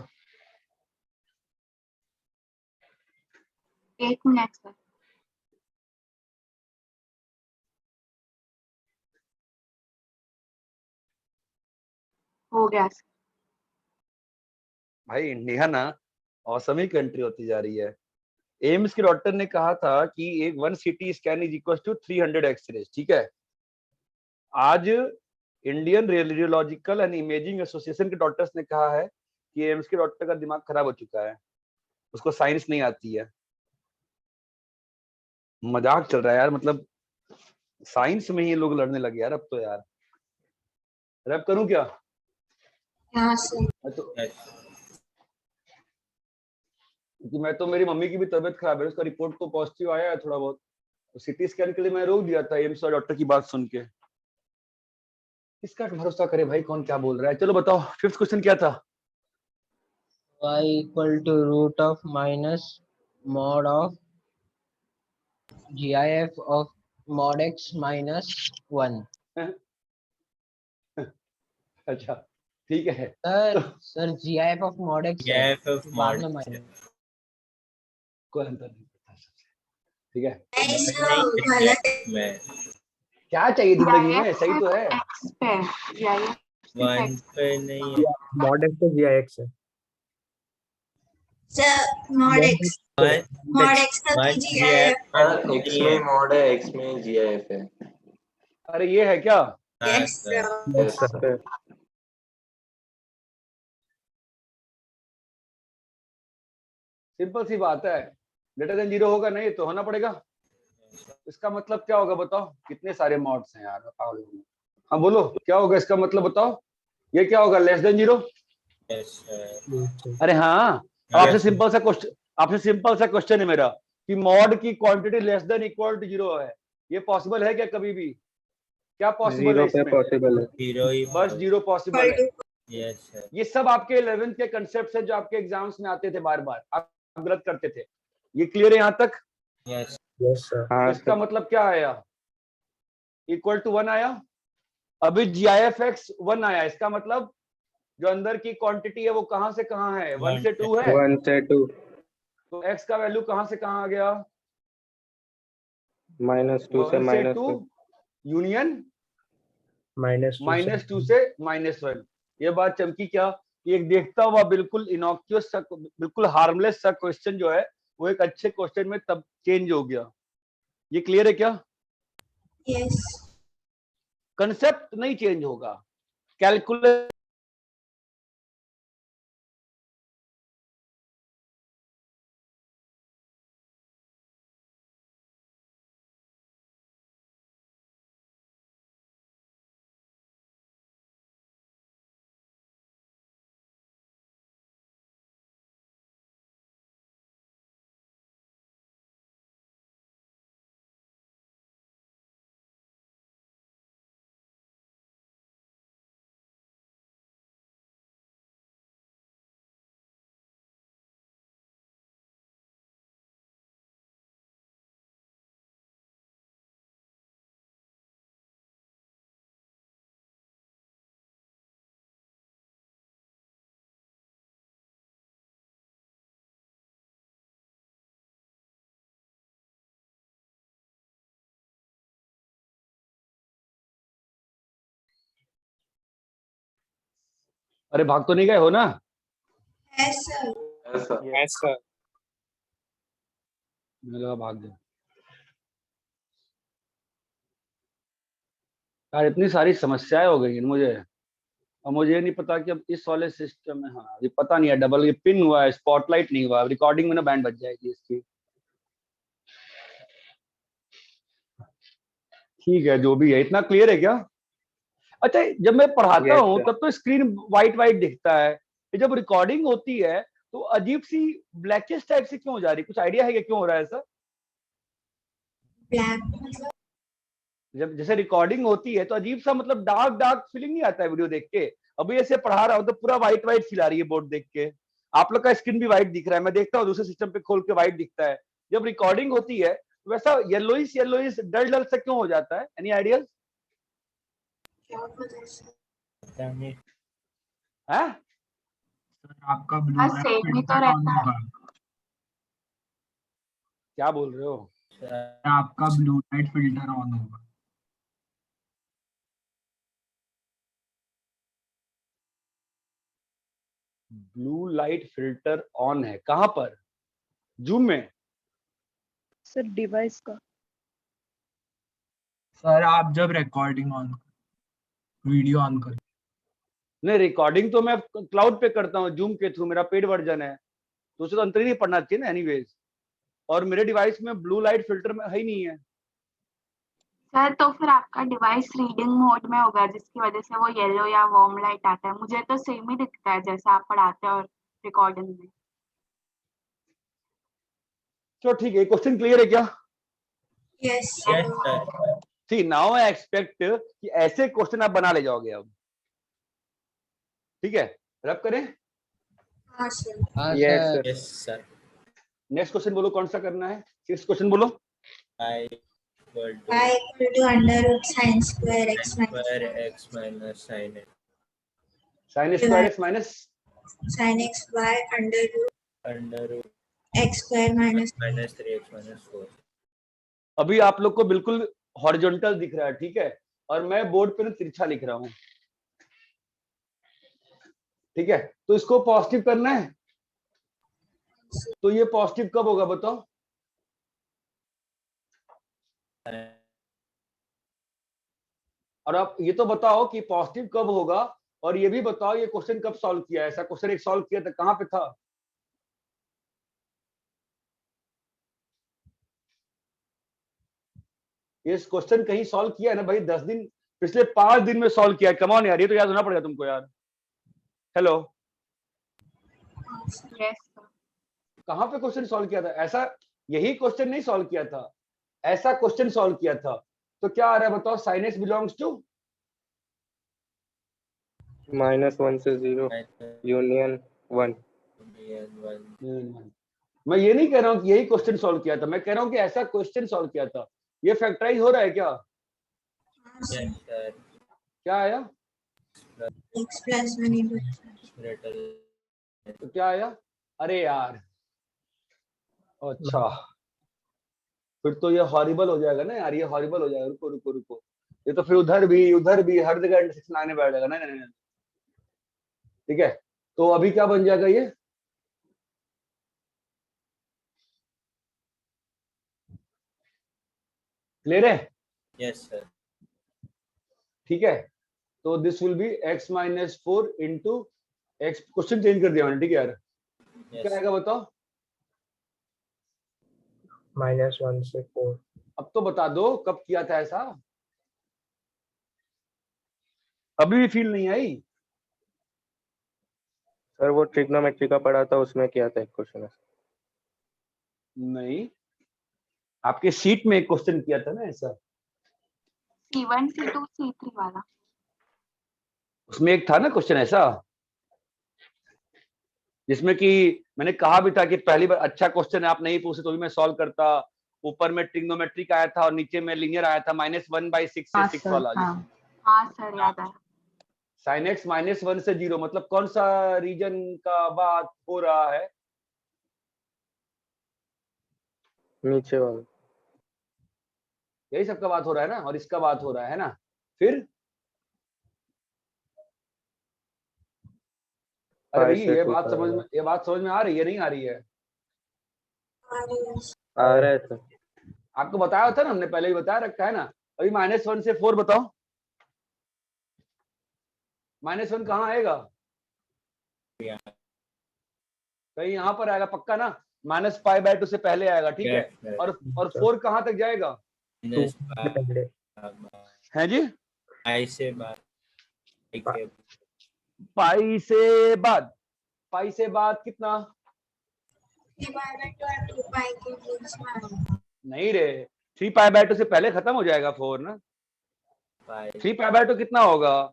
8 मिनट सर। हो गया सर। भाई इंडिया ना औसमी कंट्री होती जा रही है। एम्स के डॉक्टर ने कहा था कि एक 1 CT scan is equal to 300 x ray, ठीक है? आज Indian Radiological and Imaging Association के डॉक्टर्स ने कहा है कि एम्स के डॉक्टर का दिमाग खराब हो चुका है, उसको साइंस नहीं आती है। मजाक चल रहा है यार, मतलब साइंस में ही लोग लड़ने लगे यार अब तो यार। रैप करूं क्या? हाँ सर। मैं तो मेरी मम्मी की भी तबीयत खराब है, उसका रिपोर्ट तो पॉजिटिव आया है थोड़ा बहुत, तो सीटी स्कैन के लिए मैं रोक दिया था एम्स और डॉक्टर की बात सुन के। किसका भरोसा करे भाई, कौन क्या बोल रहा है। चलो बताओ, 5th क्वेश्चन क्या था? y equal to root of minus mod of gif of mod x minus 1। अच्छा ठीक है। Sir gif of mod x है, gif of बाद mod में x माइनस। कोई अंतर नहीं पड़ता सबसे, ठीक है? नहीं नहीं सर, गलत है। मैं क्या चाहिए जिंदगी में, GIF सही तो है। सिर्फ X पे है। GIF सिर्फ 1 X पे नहीं है। मॉडल तो GIX है। Sir mod x, mod x का वन कीजिए। हाँ, एक्स में मॉड है, एक्स में GIF है। अरे ये है क्या? हाँ yes sir. Sir. Yes sir. Simple सी बात है, ग्रेटर देन 0 होगा नहीं तो होना पड़ेगा। इसका मतलब क्या होगा बताओ? कितने सारे मॉड्स हैं यार, पागल हो गए। हाँ बोलो क्या होगा इसका मतलब, बताओ। ये क्या होगा, लेस देन 0? Yes sir. अरे हाँ, आपसे सिंपल सा क्वेश्चन है मेरा कि मॉड की quantity less than equal to 0 है। ये पॉसिबल है क्या कभी भी? क्या पॉसिबल है 0 पे इसमें? पॉसिबल है। 0 ही बस 0 पॉसिबल है। Yes sir. ये सब आपके 11th के कंसेप्ट है जो आपके एग्जाम्स में आते थे बार बार, आप गलत करते थे। ये क्लियर है यहाँ तक? Yes yes sir. हाँ इसका मतलब क्या आया, इक्वल टू 1 आया। अभी GIF(x) 1 आया, इसका मतलब जो अंदर की क्वांटिटी है वो कहां से कहां है, 1 से 2 है। 1 से 2 तो x का वैल्यू कहां से कहां आ गया, -2 से 1 से 2 -2 यूनियन -2 से -1। ये बात चमकी क्या? कि एक देखता हुआ बिल्कुल इनॉक्यूअस सा, बिल्कुल हार्मलेस सा क्वेश्चन जो है वो एक अच्छे क्वेश्चन में तब चेंज हो गया। ये क्लियर है क्या? यस। कंसेप्ट नहीं चेंज होगा, कैलकुलेट अरे भाग तो नहीं गए हो ना? ऐसा ऐसा यस सर। मुझे लगा भाग गए। यार इतनी सारी समस्याएं हो गई हैं मुझे, और मुझे ये नहीं पता कि अब इस वाले सिस्टम में, हाँ ये पता नहीं है, डबल ये पिन हुआ है, स्पॉटलाइट नहीं हुआ, रिकॉर्डिंग में ना बैंड बज जाएगी इसकी। ठीक है, जो भी है, इतना क्लियर है क्या? अच्छा, जब मैं पढ़ाता Yes, हूँ sir. तब तो स्क्रीन वाइट वाइट दिखता है, ये जब रिकॉर्डिंग होती है तो अजीब सी ब्लैकिश टाइप से क्यों हो जा रही है? कुछ आइडिया है कि क्यों हो रहा है ऐसा? ब्लैक मतलब जब जैसे रिकॉर्डिंग होती है तो अजीब सा, मतलब डार्क डार्क फीलिंग नहीं आता है वीडियो देख के? अभी ऐसे पढ़ा रहा हूँ तो पूरा व्हाइट व्हाइट फील आ रही है बोर्ड देख के। आप लोग का स्क्रीन भी व्हाइट दिख रहा है, मैं देखता हूँ दूसरे सिस्टम पे खोल के व्हाइट दिखता है। जब रिकॉर्डिंग होती है तो वैसा येलोइश येलोइश डल डल सा क्यों हो जाता है? Any idea? क्या पता सर। पता नहीं। है आपका ब्लू बस लाइट सेम ही तो फिल्टर ऑन रहता है। होगा। क्या बोल रहे हो? आपका ब्लू लाइट फिल्टर ऑन होगा। ब्लू लाइट फिल्टर ऑन है कहाँ पर? जूम में? सर डिवाइस का। सर आप जब रिकॉर्डिंग ऑन, वीडियो ऑन कर, नहीं, रिकॉर्डिंग तो मैं क्लाउड पे करता हूँ जूम के थ्रू, मेरा पेड वर्जन है, तो उसे तो अंतर ही नहीं पड़ना चाहिए ना एनीवेज। और मेरे डिवाइस में ब्लू लाइट फिल्टर में है ही नहीं है। सर तो फिर आपका डिवाइस रीडिंग मोड में होगा जिसकी वजह से वो येलो या वार्म लाइट आता है। मुझे तो सेम ही दिखता है जैसा आप पढ़ाते हैं और रिकॉर्डिंग में। चलो ठीक है, क्वेश्चन क्लियर है क्या? Yes yes sir. सर। ठीक, नाउ आई एक्सपेक्ट कि ऐसे क्वेश्चन आप बना ले जाओगे अब। ठीक है, रब करें। हाँ सर। हाँ Yes, sir. sir. Yes sir. Next question बोलो, कौन सा करना है? 6th क्वेश्चन बोलो। I equal to y equal to under root sin square x minus square x minus sine x sine square x minus sin x y under root under root x square minus minus 3x minus 4। अभी आप लोग को बिल्कुल horizontal दिख रहा है, ठीक है, और मैं बोर्ड पे ना तिरछा लिख रहा हूं। ठीक है, तो इसको पॉजिटिव करना है, तो ये पॉजिटिव कब होगा बताओ? और आप ये तो बताओ कि पॉजिटिव कब होगा, और ये भी बताओ ये क्वेश्चन कब सॉल्व किया है? ऐसा क्वेश्चन एक सॉल्व किया था, कहां पे था? ये क्वेश्चन कहीं सॉल्व किया है ना भाई? 10 दिन, पिछले 5 दिन में सॉल्व किया है। कम ऑन यार, ये तो याद होना पड़ेगा तुमको यार। Hello, yes sir. कहां पे क्वेश्चन सॉल्व किया था ऐसा? यही क्वेश्चन नहीं सॉल्व किया था, ऐसा क्वेश्चन सॉल्व किया था। तो क्या आ रहा है बताओ? साइन एक्स बिलोंग्स टू -1 से 0 यूनियन 1। मैं ये नहीं कह रहा हूं कि यही क्वेश्चन सॉल्व किया था, मैं कह रहा हूं कि ऐसा क्वेश्चन सॉल्व किया था। ये फैक्टराइज हो रहा है क्या? हाँ सर। Yes sir. क्या आया? x plus 1 into तो क्या आया? अरे यार, अच्छा, फिर तो ये हॉरिबल हो जाएगा ना यार, ये हॉरिबल हो जाएगा। रुको रुको रुको, ये तो फिर उधर भी हर जगह इंटरसेक्शन आने बैठ जाएगा। नहीं नहीं नहीं, ठीक है, तो अभी क्या बन जाएगा ये? क्लियर है? Yes sir. ठीक है, तो this will be x minus 4 into x. Question change कर दिया मैंने, ठीक है यार। क्या आएगा बताओ? -1 से 4। अब तो बता दो कब किया था ऐसा? अभी भी फील नहीं आई? सर वो ट्रिग्नोमेट्री का पढ़ा था, उसमें किया था एक क्वेश्चन। नहीं, आपके सीट में एक क्वेश्चन किया था ना ऐसा, C1 C2 C3 वाला। उसमें एक था ना क्वेश्चन ऐसा, जिसमें कि मैंने कहा भी था कि पहली बार अच्छा क्वेश्चन है, आप नहीं पूछे तो भी मैं सॉल्व करता। ऊपर में ट्रिग्नोमेट्रिक आया था और नीचे में लिनियर आया था, -1/6 से 6 वाला। हाँ सर याद आया। साइन एक्स -1 से 0, मतलब कौन सा रीजन का बात हो रहा है? नीचे वाला। यही सबका बात हो रहा है ना, और इसका बात हो रहा है ना। फिर अरे भाई 5 से ये 2 बात का समझ में, होगा। ये बात समझ में आ रही है नहीं आ रही है? आ रहा है सर। आपको बताया था ना, हमने पहले ही बताया रखा है ना। अभी -1 से 4 बताओ, -1 कहाँ आएगा? कहीं यहाँ पर आएगा पक्का ना? -π/2 से पहले आएगा, ठीक है। और 4 कहाँ तक जाएगा? है जी, पाई से बाद पाई से बाद, पाई से बाद कितना? 3π/2 और 2π के बीच में आएगा। नहीं रे, 3π/2 से पहले खत्म हो जाएगा 4 ना। 3π/2 कितना होगा?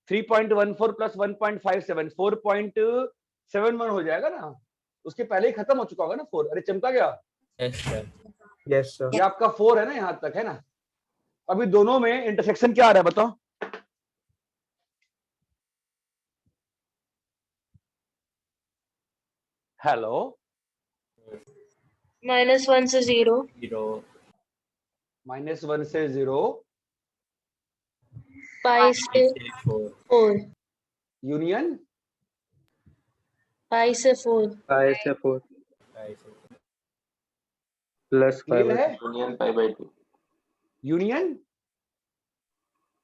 3.14 प्लस 1.57, 4.71 हो जाएगा ना। उसके पहले ही खत्म हो चुका होगा ना 4। अरे चमका गया? Yes sir. ये आपका 4 है ना, यहाँ तक है ना। अभी दोनों में इंटरसेक्शन क्या आ रहा है बताओ? हेलो, -1 से 0, -1 से 0, पाई से 4, यूनियन पाई से 4, 5 से 4 प्लस क्लियर है? Union π/2, union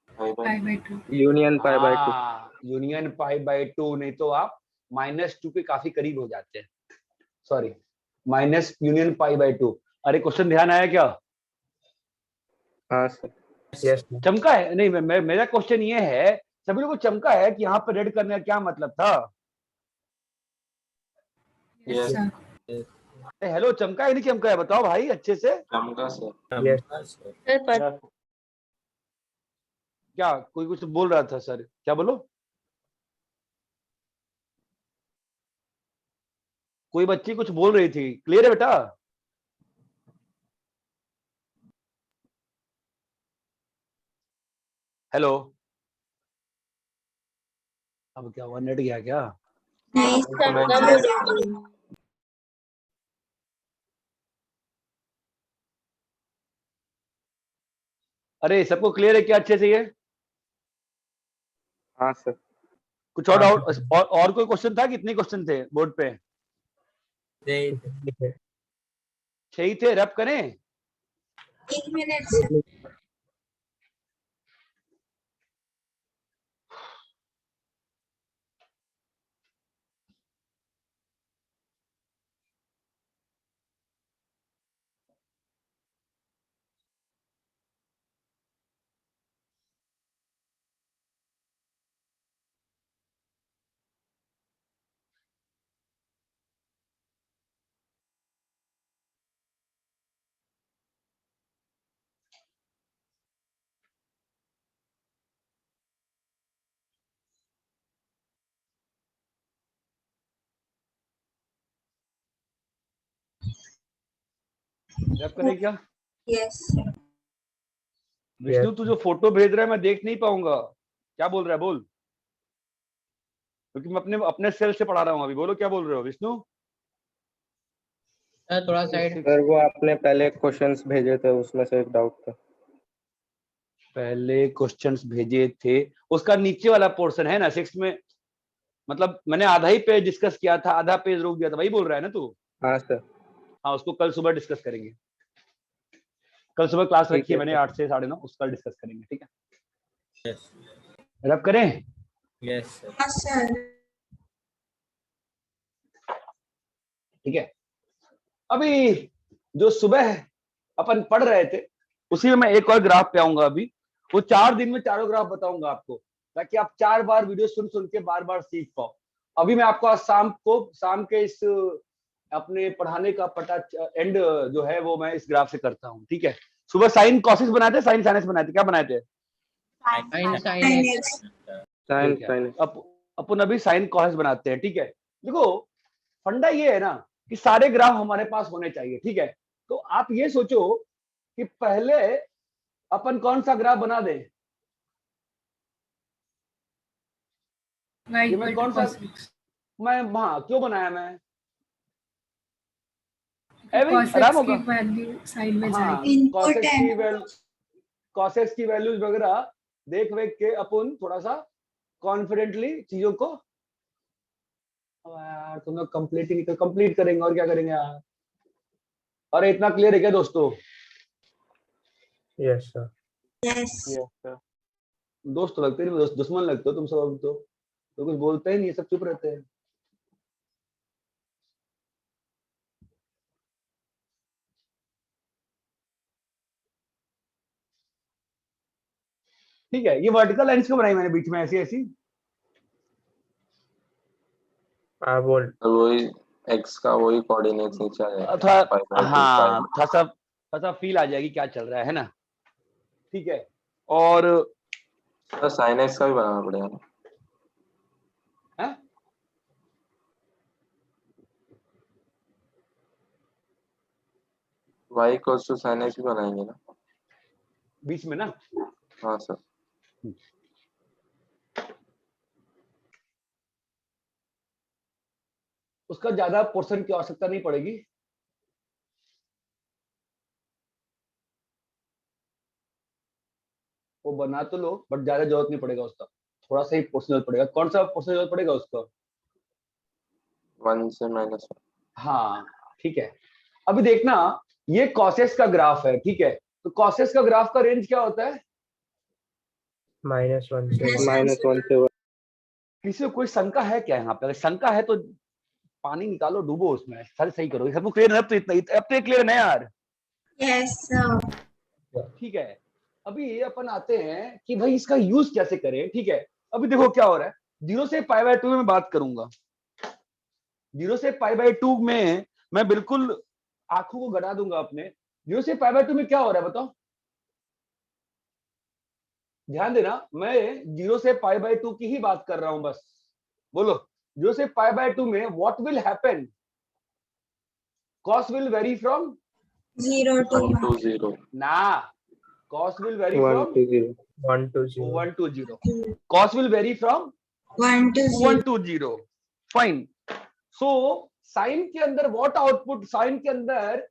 π/2। यूनियन π/2। यूनियन π/2, नहीं तो आप -2 के काफी करीब हो जाते हैं। Sorry, minus union π/2। अरे क्वेश्चन ध्यान आया क्या? हाँ सर। Yes sir. चमका है? नहीं, मेरा क्वेश्चन ये है, सभी लोगों को चमका है कि यहाँ पर रेड करने का क्या मतलब था? Yes, sir. हेलो, चमका है नहीं चमका है बताओ भाई अच्छे से। चमका सर। क्या कोई कुछ बोल रहा था? सर क्या बोलो? कोई बच्ची कुछ बोल रही थी, क्लियर है बेटा? हेलो, अब क्या हुआ, नेट गया क्या? नहीं सर, अरे सबको क्लियर है क्या अच्छे से ये? हाँ सर। कुछ और डाउट और कोई क्वेश्चन था? कितने क्वेश्चन थे बोर्ड पे? 6 ही थे। रैप करें? 1 मिनट सर। रैप करें क्या? यस विष्णु, तू जो फोटो भेज रहा है मैं देख नहीं पाऊंगा। क्या बोल रहा है बोल, क्योंकि मैं अपने अपने सेल से पढ़ा रहा हूँ अभी। बोलो क्या बोल रहे हो विष्णु? थोड़ा साइड। सर वो आपने पहले क्वेश्चंस भेजे थे उसमें से एक डाउट था। पहले क्वेश्चंस भेजे थे, उसका नीचे वाला पोर्शन है ना 6 में, मतलब मैंने आधा ही पेज डिस्कस किया था, आधा पेज रोक दिया था, वही बोल रहा है ना तू? हाँ सर। हाँ, उसको कल सुबह डिस्कस करेंगे। कल सुबह क्लास ठीक रखी है है मैंने सर। 8 से 9:30, उसका डिस्कस करेंगे, ठीक है? यस रैप करें? यस हाँ सर। ठीक है। अभी जो सुबह अपन पढ़ रहे थे उसी में मैं एक और ग्राफ पे आऊंगा। अभी वो 4 दिन में चारों ग्राफ बताऊंगा आपको, ताकि आप 4 बार वीडियो सुन सुन के बार बार सीख पाओ। अभी मैं आपको आज शाम के इस अपने पढ़ाने का पता एंड जो है वो मैं इस ग्राफ से करता हूँ, ठीक है? सुबह साइन कॉसिस बनाए थे, साइन साइनस बनाए थे, क्या बनाए थे? साइन। अपन अभी साइन कॉसिस बनाते हैं, ठीक है? देखो फंडा ये है ना कि सारे ग्राफ हमारे पास होने चाहिए, ठीक है? तो आप ये सोचो कि पहले अपन कौन सा ग्राफ बना दें? Y ये मैं equal कौन to सा, cos x. मैं हाँ क्यों बनाया मैं? अभी cos आराम x की होगा। वैल्यू साइन में हाँ, जाएगी। cos इनपुट है x की वैल्यूज वगैरह देख वेख के अपन थोड़ा सा कॉन्फिडेंटली चीजों को यार तुम लोग कंप्लीट करेंगे और क्या करेंगे यार। अरे इतना क्लियर है क्या दोस्तों? Yes sir. Yes. दोस्त तो लगते नहीं, दुश्मन लगते हो तुम सब। अब तो कुछ बोलते ही नहीं, सब चुप रहते हैं। ठीक है, ये वर्टिकल लाइंस क्यों बनाई मैंने बीच में ऐसी ऐसी? हाँ बोल। वही x का वही कोऑर्डिनेट्स नीचे आ जाएगा। थोड़ा हाँ थोड़ा सा फील आ जाएगी क्या चल रहा है ना। ठीक है, और तो sin x का भी बनाना पड़ेगा ना। है? y equals to sin x भी बनाएंगे ना बीच में ना। हाँ सर। उसका ज्यादा पोर्शन की आवश्यकता नहीं पड़ेगी। वो बना तो लो बट ज्यादा जरूरत नहीं पड़ेगा उसका, थोड़ा सा ही पोर्शन जरूरत पड़ेगा। कौन सा पोर्शन जरूरत पड़ेगा उसका? 1 से -1। हाँ ठीक है। अभी देखना, ये कॉसेस का ग्राफ है, ठीक है। तो कॉसेस का ग्राफ का रेंज क्या होता है? -1 से -1 1। किसी को कोई शंका है क्या यहाँ पे? अगर शंका है तो पानी निकालो, डूबो उसमें, सर सही करो। सबको क्लियर है? अब तो इतना, अब तो क्लियर है ना यार। Yes, sir. ठीक है, अभी अपन आते हैं कि भाई इसका यूज कैसे करें। ठीक है, अभी देखो क्या हो रहा है। 0 से π/2 में बात करूंगा। 0 से π/2 में मैं बिल्कुल आंखों को गड़ा दूंगा अपने। 0 से π/2 में क्या हो रहा है बताओ? ध्यान देना, मैं 0 से π/2 की ही बात कर रहा हूं बस। बोलो, 0 से π/2 में what will happen? Cos will very from 0 to 1 to 0। ना, cos will very from 1 to 0। 1 to 0। Cos will very from 1 to 0. 1 to 0। Fine. So sine के अंदर व्हाट आउटपुट? साइन के अंदर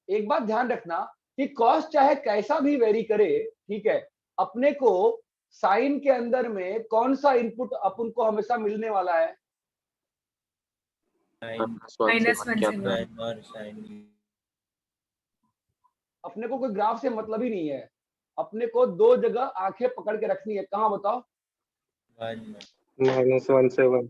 एक बात ध्यान रखना कि कॉस चाहे कैसा भी वेरी करे, ठीक है, अपने को साइन के अंदर में कौन सा इनपुट अपन को हमेशा मिलने वाला है? -1 से 1। और sin अपने को कोई ग्राफ से मतलब ही नहीं है। अपने को दो जगह आंखें पकड़ के रखनी है। कहाँ बताओ? -1 से 1।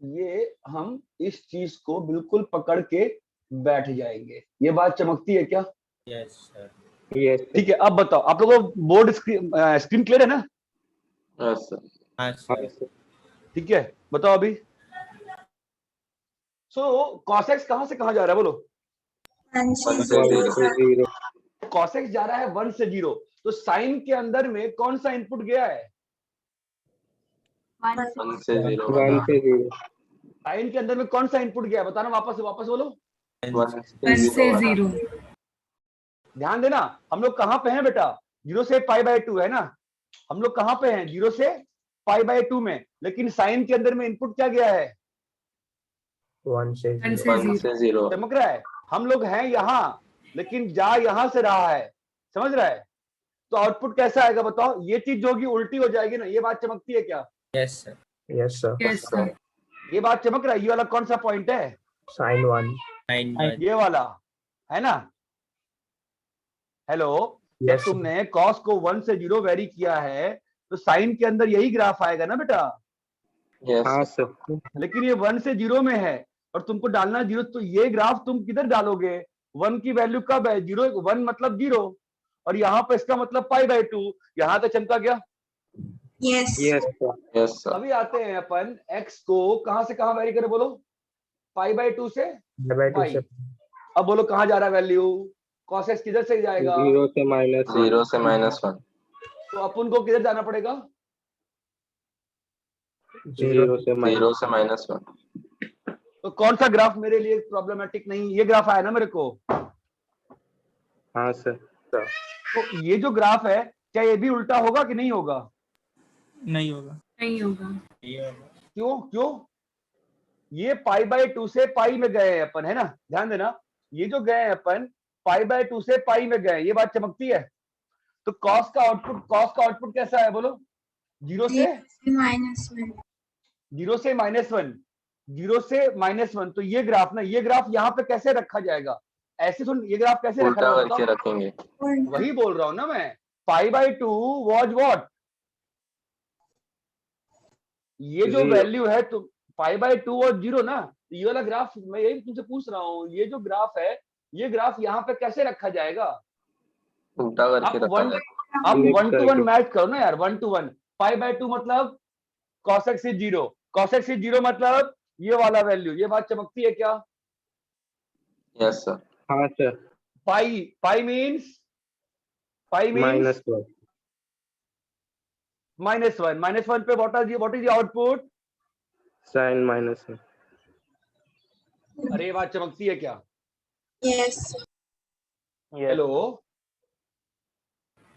ये हम इस चीज को बिल्कुल पकड़ के बैठ जाएंगे। ये बात चमकती है क्या? Yes sir. यस। ठीक है, अब बताओ आप लोगों को बोर्ड स्क्रीन क्लियर है ना? Yes sir. हाँ सर। ठीक है, बताओ अभी। सो cos x कहां से कहां जा रहा है बोलो? 1 1 से से 0. 0। cos x जा रहा है 1 से 0। तो साइन के अंदर में कौन सा इनपुट गया है? 1 से 0। 1 से 0। साइन के अंदर में कौन सा इनपुट गया है? बताना, वापस बोलो। 1 1 से 0। ध्यान देना, हम लोग कहां पे हैं बेटा? 0 से π/2 है ना। हम लोग कहां पे हैं? 0 से π/2 में। लेकिन साइन के अंदर में इनपुट क्या गया है? 1 से 1 0। से 1 से 0। चमक रहा है? हम लोग हैं यहाँ, लेकिन जा यहां से रहा है। समझ रहा है? तो आउटपुट कैसा आएगा बताओ? ये चीज जो होगी उल्टी हो जाएगी ना। ये बात चमकती है क्या? Yes sir. Yes sir. Yes sir. ये बात चमक रहा है? ये वाला कौन सा पॉइंट है? sin 1। sin 1। ये वाला है ना। हेलो, जब Yes, sir. तुमने कॉस को 1 से 0 वेरी किया है तो साइन के अंदर यही ग्राफ आएगा ना बेटा। यस हाँ सर। लेकिन ये 1 से 0 में है और तुमको डालना 0, तो ये ग्राफ तुम किधर डालोगे? 1 की वैल्यू कब है? 0, 1 मतलब 0 और यहाँ पे इसका मतलब π/2। यहाँ तक चमका गया? Yes. Yes sir. Yes sir. अभी आते हैं अपन x को कहां से कहां वेरी करें बोलो? π/2 से π/2 से अब बोलो कहां जा रहा है वैल्यू? cos x किधर से जाएगा? 0 से -1। 0 से -1। तो अपन को किधर जाना पड़ेगा? 0 से 0 से -1। तो कौन सा ग्राफ मेरे लिए प्रॉब्लमेटिक नहीं? ये ग्राफ आया ना मेरे को। हाँ सर। तो ये जो ग्राफ है क्या ये भी उल्टा होगा कि नहीं होगा? नहीं होगा। नहीं होगा। क्यों? ये π/2 से पाई में गए हैं अपन, है ना। ध्यान देना, ये जो गए हैं अपन π/2 से पाई में गए, ये बात चमकती है। तो कॉस का आउटपुट कैसा है बोलो? 0 से -1. 0 से -1, 0 से -1, तो ये ग्राफ ना, ये ग्राफ यहाँ पे कैसे रखा जाएगा? ऐसे सुन, ये ग्राफ कैसे रखा उल्टा जाएगा करके बताओ? रखेंगे। वही बोल रहा हूँ ना मैं, π/2 वाज व्हाट, ये जो 0 वैल्यू है तो π/2 और 0 ना, ये वाला ग्राफ मैं यही तुमसे पूछ रहा हूँ, ये जो ग्राफ है, ये ग्राफ यहाँ पे कैसे रखा जाएगा? उल्टा करके आप रखा वन जाएगा। आप Flip 1 to 1 करके। मैच करो ना यार, 1 to 1, π/2 मतलब cos x is 0, cos x is 0 मतलब ये वाला वैल्यू, ये बात चमकती है क्या? Yes sir. हाँ सर, पाई मीन्स -1 -1 पे what is the output? sin -1। अरे ये बात चमकती है क्या? Yes. Hello,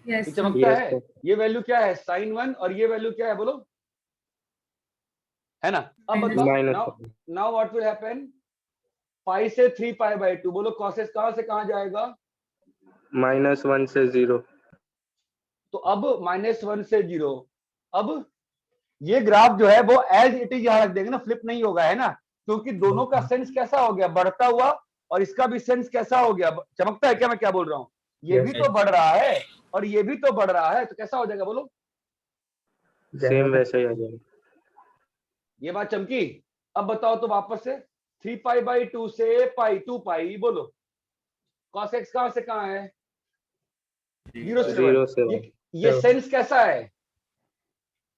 Yes. ये चमकता Yes, है? sir. ये वैल्यू क्या है? sin 1, और ये वैल्यू क्या है बोलो, है ना? अब बताओ, -1। Now what will happen? Pi से 3π/2, बोलो cos x कहां से कहां जाएगा? -1 से 0। तो अब -1 से 0, अब ये ग्राफ जो है वो एज इट इज यहाँ रख देंगे ना, फ्लिप नहीं होगा, है ना? क्योंकि दोनों का सेंस कैसा हो गया, बढ़ता हुआ, और इसका भी सेंस कैसा हो गया, चमकता है क्या मैं क्या बोल रहा हूँ? ये भी तो बढ़ रहा है और ये भी तो बढ़ रहा है, तो कैसा हो जाएगा बोलो? सेम वैसा ही आ जाएगा। ये बात चमकी। अब बताओ तो वापस से, 3π/2 से पाई 2π, बोलो cos x कहां से कहां है? 0 से 0 1। से ये सेंस कैसा है?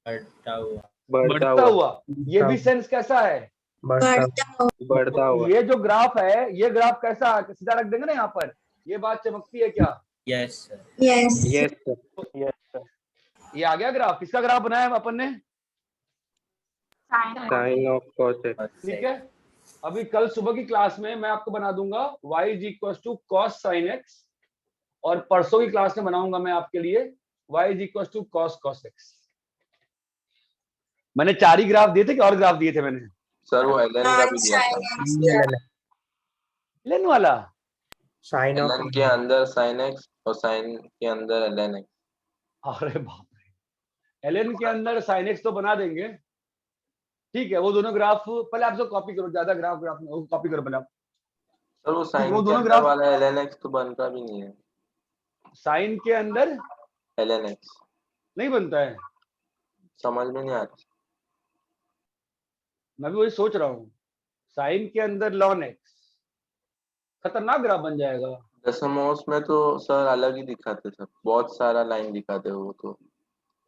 बढ़ता हुआ। बढ़ता हुआ। ये भी सेंस कैसा है? बढ़ता हुआ। ये जो ग्राफ है, ये ग्राफ कैसा है? सीधा रख देंगे ना यहाँ पर, ये बात चमकती है क्या? Yes sir. Yes. Yes sir. ये आ गया ग्राफ, किसका ग्राफ बनाया है अपन ने? sin of cos x। ठीक है, अभी कल सुबह की क्लास में मैं आपको बना दूंगा y is equal to cos sin x, और परसों की क्लास में बनाऊंगा मैं आपके लिए y is equal to cos x। मैंने 4 ही ग्राफ दिए थे कि और ग्राफ दिए थे मैंने? सर वो एलन का भी दिया था। लेन वाला एलन के अंदर sin x और sin के अंदर ln x। अरे बाप रे, एलएन के अंदर sin x तो बना देंगे, ठीक है, वो दोनों ग्राफ पहले आप सब कॉपी करो, ज्यादा ग्राफ वो कॉपी करो पहले आप। सर वो sin वो के दोनों अंदर ग्राफ वाला ln x तो बनता भी नहीं है। साइन के अंदर ln x नहीं बनता है, समझ में नहीं आता। मैं भी वही सोच रहा हूँ, साइन के अंदर ln x, खतरनाक ग्राफ बन जाएगा। दशमोश में तो सर अलग ही दिखाते सर, बहुत सारा लाइन दिखाते वो तो।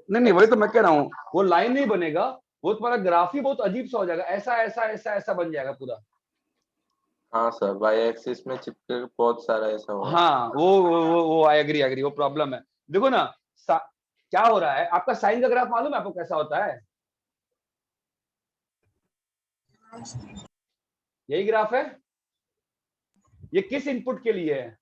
नहीं वही तो मैं कह रहा हूँ, वो लाइन नहीं बनेगा, वो तुम्हारा ग्राफ ही बहुत अजीब सा हो जाएगा, ऐसा ऐसा ऐसा ऐसा बन जाएगा पूरा। हाँ सर, y एक्सिस में चिपके बहुत सारा ऐसा होगा। हाँ वो आई एग्री, वो प्रॉब्लम है। देखो ना, क्या हो रहा है, आपका साइन का ग्राफ मालूम है आपको कैसा होता है? यही ग्राफ है। ये किस इनपुट के लिए है?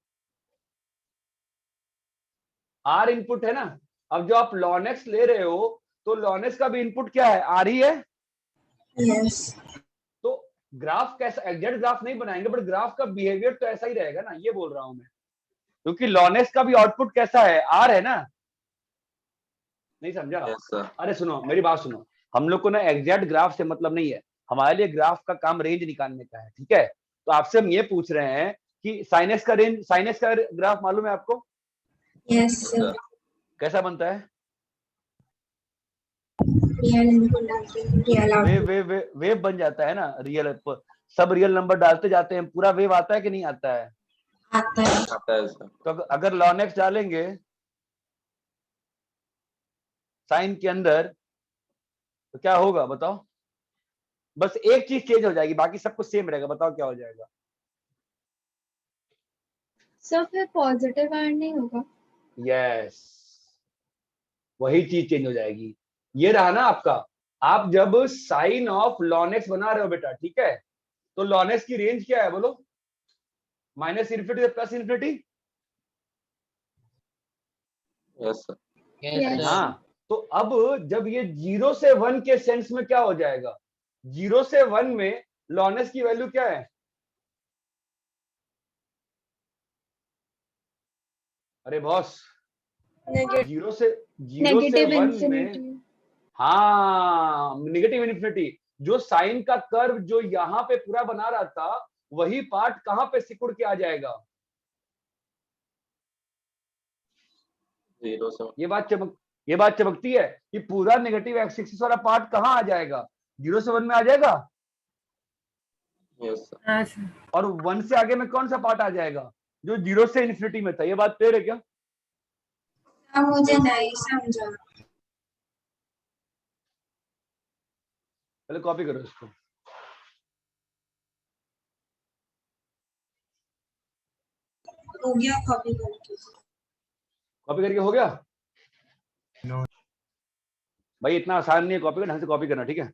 आर इनपुट है ना। अब जो आप ln x ले रहे हो, तो ln x का भी इनपुट क्या है? आर ही है। Yes. तो ग्राफ कैसा, एग्जैक्ट ग्राफ नहीं बनाएंगे, बट ग्राफ का बिहेवियर तो ऐसा ही रहेगा ना, ये बोल रहा हूं मैं, क्योंकि ln x का भी आउटपुट कैसा है? आर है ना। नहीं समझा? Yes sir. अरे सुनो मेरी बात सुनो, हम लोग को ना एग्जैक्ट ग्राफ से मतलब नहीं है, हमारे लिए ग्राफ का काम रेंज निकालने का है, ठीक है? तो आपसे हम ये पूछ रहे हैं कि sin x का रेंज, sin x का ग्राफ मालूम है आपको? Yes, sir. कैसा बनता है? Real input डालते हैं, real output. वेव बन जाता है ना, रियल, सब रियल नंबर डालते जाते हैं, पूरा वेव आता है कि नहीं आता है? आता है. आता है सर। तो अगर ln x डालेंगे साइन के अंदर, तो क्या होगा बताओ? बस एक चीज चेंज हो जाएगी, बाकी सब कुछ सेम रहेगा, बताओ क्या हो जाएगा? सर फिर पॉजिटिव ऐड नहीं होगा? यस, वही चीज चेंज हो जाएगी। ये रहा ना आपका, आप जब साइन ऑफ ln x बना रहे हो बेटा, ठीक है, तो ln x की रेंज क्या है बोलो? -∞ से +∞। Yes sir. Yes, हाँ, तो अब जब ये 0 से 1 के सेंस में क्या हो जाएगा? 0 से 1 में ln x की वैल्यू क्या है? अरे बॉस, 0 से 1 में, हाँ, नेगेटिव इन्फिनिटी। जो साइन का कर्व जो यहाँ पे पूरा बना रहा था, वही पार्ट कहाँ पे सिकुड़ के आ जाएगा? 0 से ये बात चमकती है कि पूरा नेगेटिव एक्स एक्सिस वाला पार्ट कहाँ आ जाएगा? 0 से 1 में आ जाएगा। Yes sir. हाँ सर। और 1 से आगे में कौन सा पार्ट आ जाएगा? जो 0 से इन्फिनिटी में था। ये बात क्लियर है क्या? अब मुझे नहीं समझा। पहले कॉपी करो इसको। हो गया कॉपी करके। कॉपी करके हो गया? No. भाई इतना आसान नहीं है कॉपी करना, ढंग से कॉपी करना, ठीक है?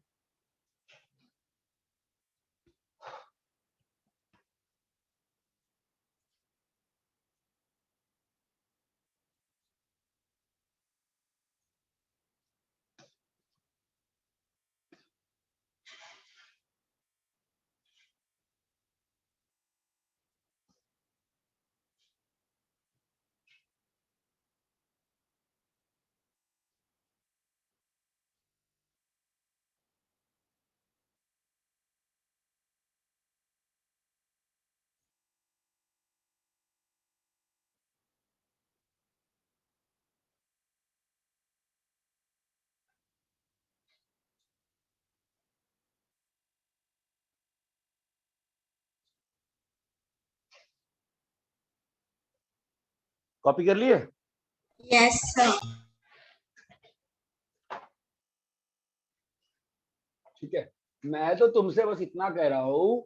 कॉपी कर लिए? Yes sir. ठीक है, मैं तो तुमसे बस इतना कह रहा हूं,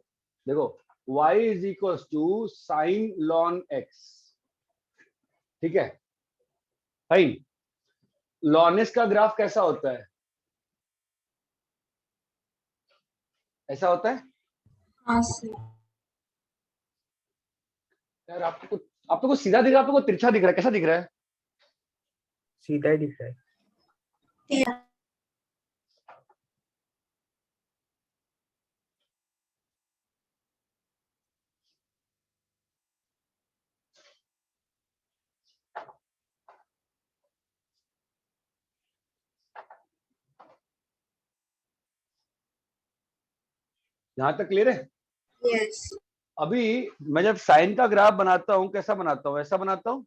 देखो y is equal to sine लॉन x, ठीक है भाई? लॉन x का ग्राफ कैसा होता है? ऐसा होता है हाँ सर। यार? आपको सीधा दिख रहा है, आपको तिरछा दिख रहा है, कैसा दिख रहा है? सीधा ही दिख रहा है। यहां तक क्लियर है? यस। अभी मैं जब साइन का ग्राफ बनाता हूं, कैसा बनाता हूं? ऐसा बनाता हूं।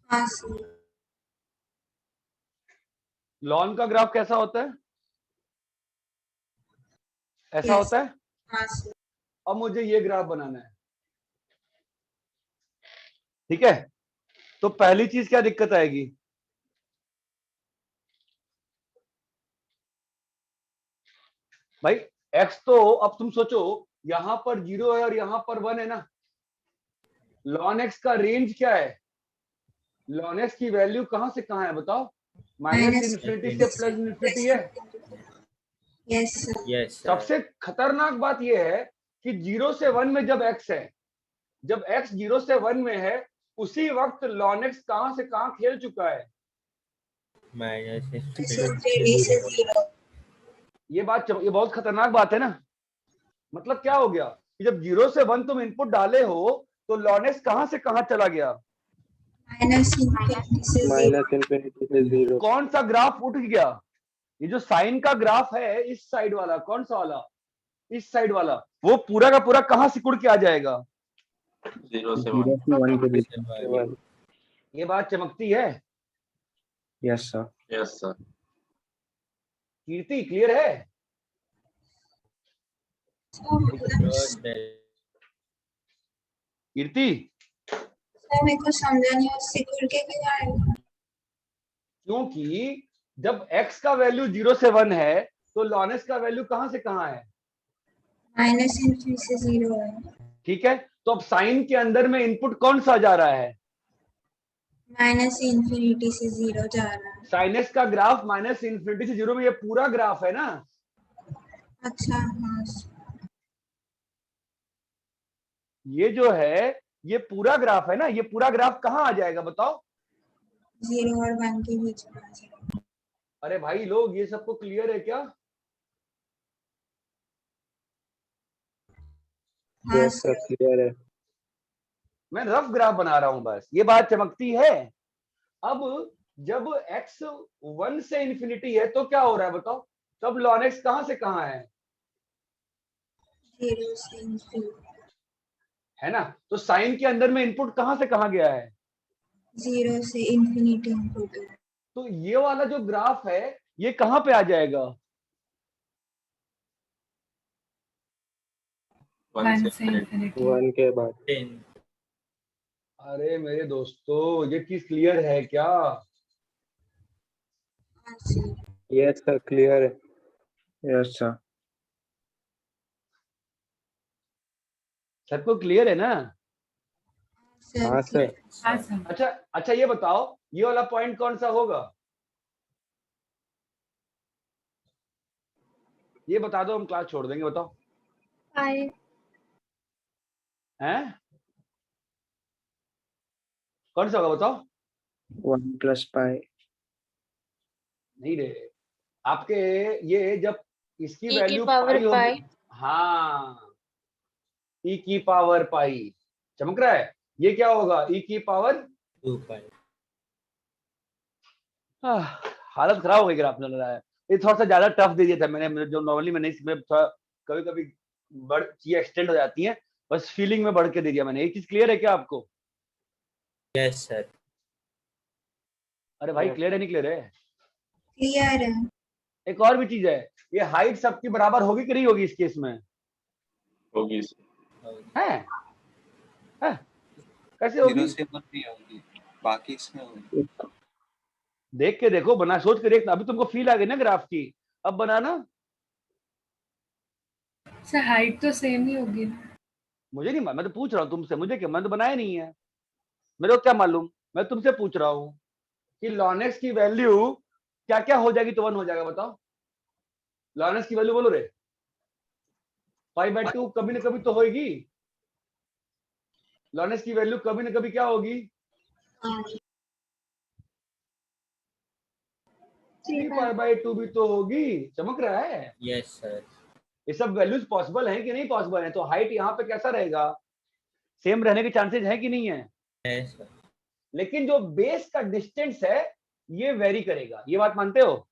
हाँ सर। लॉन का ग्राफ कैसा होता है? ऐसा Yes. होता है। हाँ सर। अब मुझे ये ग्राफ बनाना है, ठीक है? तो पहली चीज क्या दिक्कत आएगी? भाई x तो अब तुम सोचो, यहां पर 0 है और यहां पर 1 है ना। लॉन x का रेंज क्या है? लॉन x की वैल्यू कहां से कहां है बताओ? माइनस इन्फिनिटी से प्लस इन्फिनिटी है। Yes sir. Yes sir. सबसे खतरनाक बात यह है कि 0 से 1 में जब x है, जब x 0 से 1 में है, उसी वक्त ln x कहां से कहां खेल चुका है? माइनस इन्फिनिटी से 0। ये बहुत खतरनाक बात है ना। मतलब क्या हो गया कि जब 0 से 1 तुम इनपुट डाले हो तो ln x कहां से कहां चला गया? माइनस इन्फिनिटी से 0। कौन सा ग्राफ उठ गया? ये जो साइन का ग्राफ है, इस साइड वाला, कौन सा वाला? इस साइड वाला, वो पूरा का पूरा कहां सिकुड़ के आ जाएगा? 0 से 1। ये बात चमकती है? Yes sir. Yes sir. Kirti clear है? कीर्ति सर मेरे को समझा नहीं, सिकुड़ के क्यों आएगा? क्योंकि जब x का वैल्यू 0 से 1 है तो ln x का वैल्यू कहां से कहां है? माइनस इन्फिनिटी से 0 है। ठीक है, तो अब साइन के अंदर में इनपुट कौन सा जा रहा है? माइनस इन्फिनिटी से 0 जा रहा है। साइन x का ग्राफ माइनस इन्फिनिटी से 0 में ये पूरा ग्राफ है ना। अच्छा हाँ। ये जो है ये पूरा ग्राफ है ना, ये पूरा ग्राफ कहां आ जाएगा बताओ? 0 और 1 के बीच में आ जाएगा। अरे भाई लोग, ये सबको क्लियर है क्या? हाँ सर क्लियर है। मैं रफ ग्राफ बना रहा हूं बस, ये बात चमकती है। अब जब x 1 से इन्फिनिटी है तो क्या हो रहा है बताओ? तब ln x कहां से कहां है? 0 से infinity, है ना? तो साइन के अंदर में इनपुट कहां से कहां गया है? 0 से infinity input है। तो ये वाला जो ग्राफ है ये कहां पे आ जाएगा? 1 से infinity। 1 के बाद 10। अरे मेरे दोस्तों ये चीज क्लियर है क्या? हाँ सर। यस सर, क्लियर है। Yes sir. सबको क्लियर है ना? हाँ सर। हाँ सर। अच्छा अच्छा, ये बताओ ये वाला पॉइंट कौन सा होगा? ये बता दो, हम क्लास छोड़ देंगे, बताओ। पाई। हैं? कौन सा होगा बताओ? 1 प्लस पाई। नहीं रे, आपके ये जब इसकी E की वैल्यू पावर पाई होगी, पाई। हाँ, e की पावर पाई। चमक रहा है? ये क्या होगा? e की पावर 2 पाई। हालत खराब हो गई अगर आपने लग रहा है। ये थोड़ा सा ज्यादा टफ दे दिया था मैंने, जो नॉर्मली मैं नहीं, इसमें थोड़ा कभी कभी बढ़ चीजें एक्सटेंड हो जाती हैं, बस फीलिंग में बढ़ के दे दिया मैंने। एक चीज क्लियर है क्या आपको? Yes sir. अरे भाई क्लियर है नहीं क्लियर है? क्लियर है। एक और भी चीज है, ये हाइट सबकी बराबर होगी कि नहीं होगी इस केस में? होगी। है? है? कैसे होगी? 0 से 1 भी होगी, बाकी इसमें होगी। देख के देखो, बना, सोच के देखना। अभी तुमको फील आ गई ना ग्राफ की, अब बनाना। सर हाइट तो सेम ही होगी ना? मुझे नहीं मालूम, मैं तो पूछ रहा हूँ तुमसे, मुझे क्या, मैंने तो बनाया नहीं है, मेरे को क्या मालूम। मैं तुमसे पूछ रहा हूँ कि लॉनेक्स की वैल्यू क्या क्या हो जाएगी तो 1 हो जाएगा, बताओ। लॉनेक्स की वैल्यू बोलो रे। 5/2 कभी ना कभी तो होगी। लॉनेक्स की वैल्यू कभी ना कभी क्या होगी? 3π/2 भी तो होगी। चमक रहा है? Yes sir. ये सब वैल्यूज पॉसिबल है कि नहीं पॉसिबल है? तो हाइट यहाँ पे कैसा रहेगा? सेम रहने के चांसेस है कि नहीं है? Yes sir. लेकिन जो बेस का डिस्टेंस है ये वेरी करेगा, ये बात मानते हो?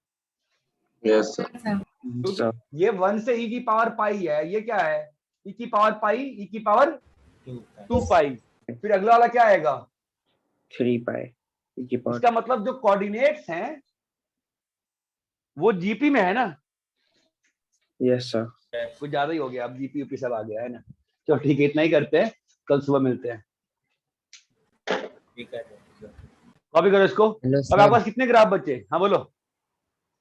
Yes sir. क्योंकि ये 1 से e की पावर पाई है, ये क्या है? e की पावर पाई, e की पावर 2 पाई। फिर अगला वाला क्या आएगा? 3 पाई। इसका मतलब जो कोऑर्डिनेट्स हैं वो जीपी में है ना? Yes sir. कुछ ज्यादा ही हो गया, अब जीपी यूपी सब आ गया है ना। चलो ठीक है, इतना ही करते हैं, कल सुबह मिलते हैं। ठीक है। कॉपी करो इसको। हेलो अब आपके पास सर। कितने ग्राफ बचे? हाँ बोलो।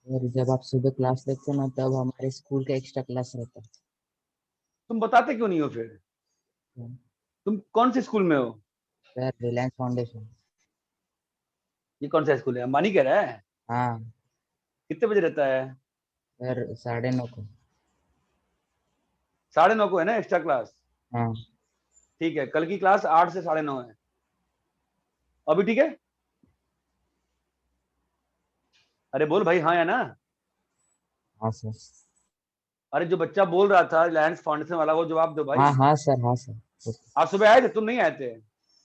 और जब आप सुबह क्लास लेते हो ना तब हमारे स्कूल का एक्स्ट्रा क्लास रहता है। तुम बताते क्यों नहीं हो फिर? तुम कौन से स्कूल में हो? Sir Reliance foundation. ये कौन सा स्कूल है? अंबानी कह रहा है? हाँ कितने बजे रहता है? सर 9:30 को। 9:30 को है ना एक्स्ट्रा क्लास? हाँ ठीक है, कल की क्लास 8 से 9:30 है। अभी ठीक है? अरे बोल भाई, हाँ या ना? हाँ सर। अरे जो बच्चा बोल रहा था रिलायंस फाउंडेशन वाला, वो जवाब दो भाई। हाँ हाँ सर, हाँ सर। आप सुबह आए थे? तुम नहीं आए थे?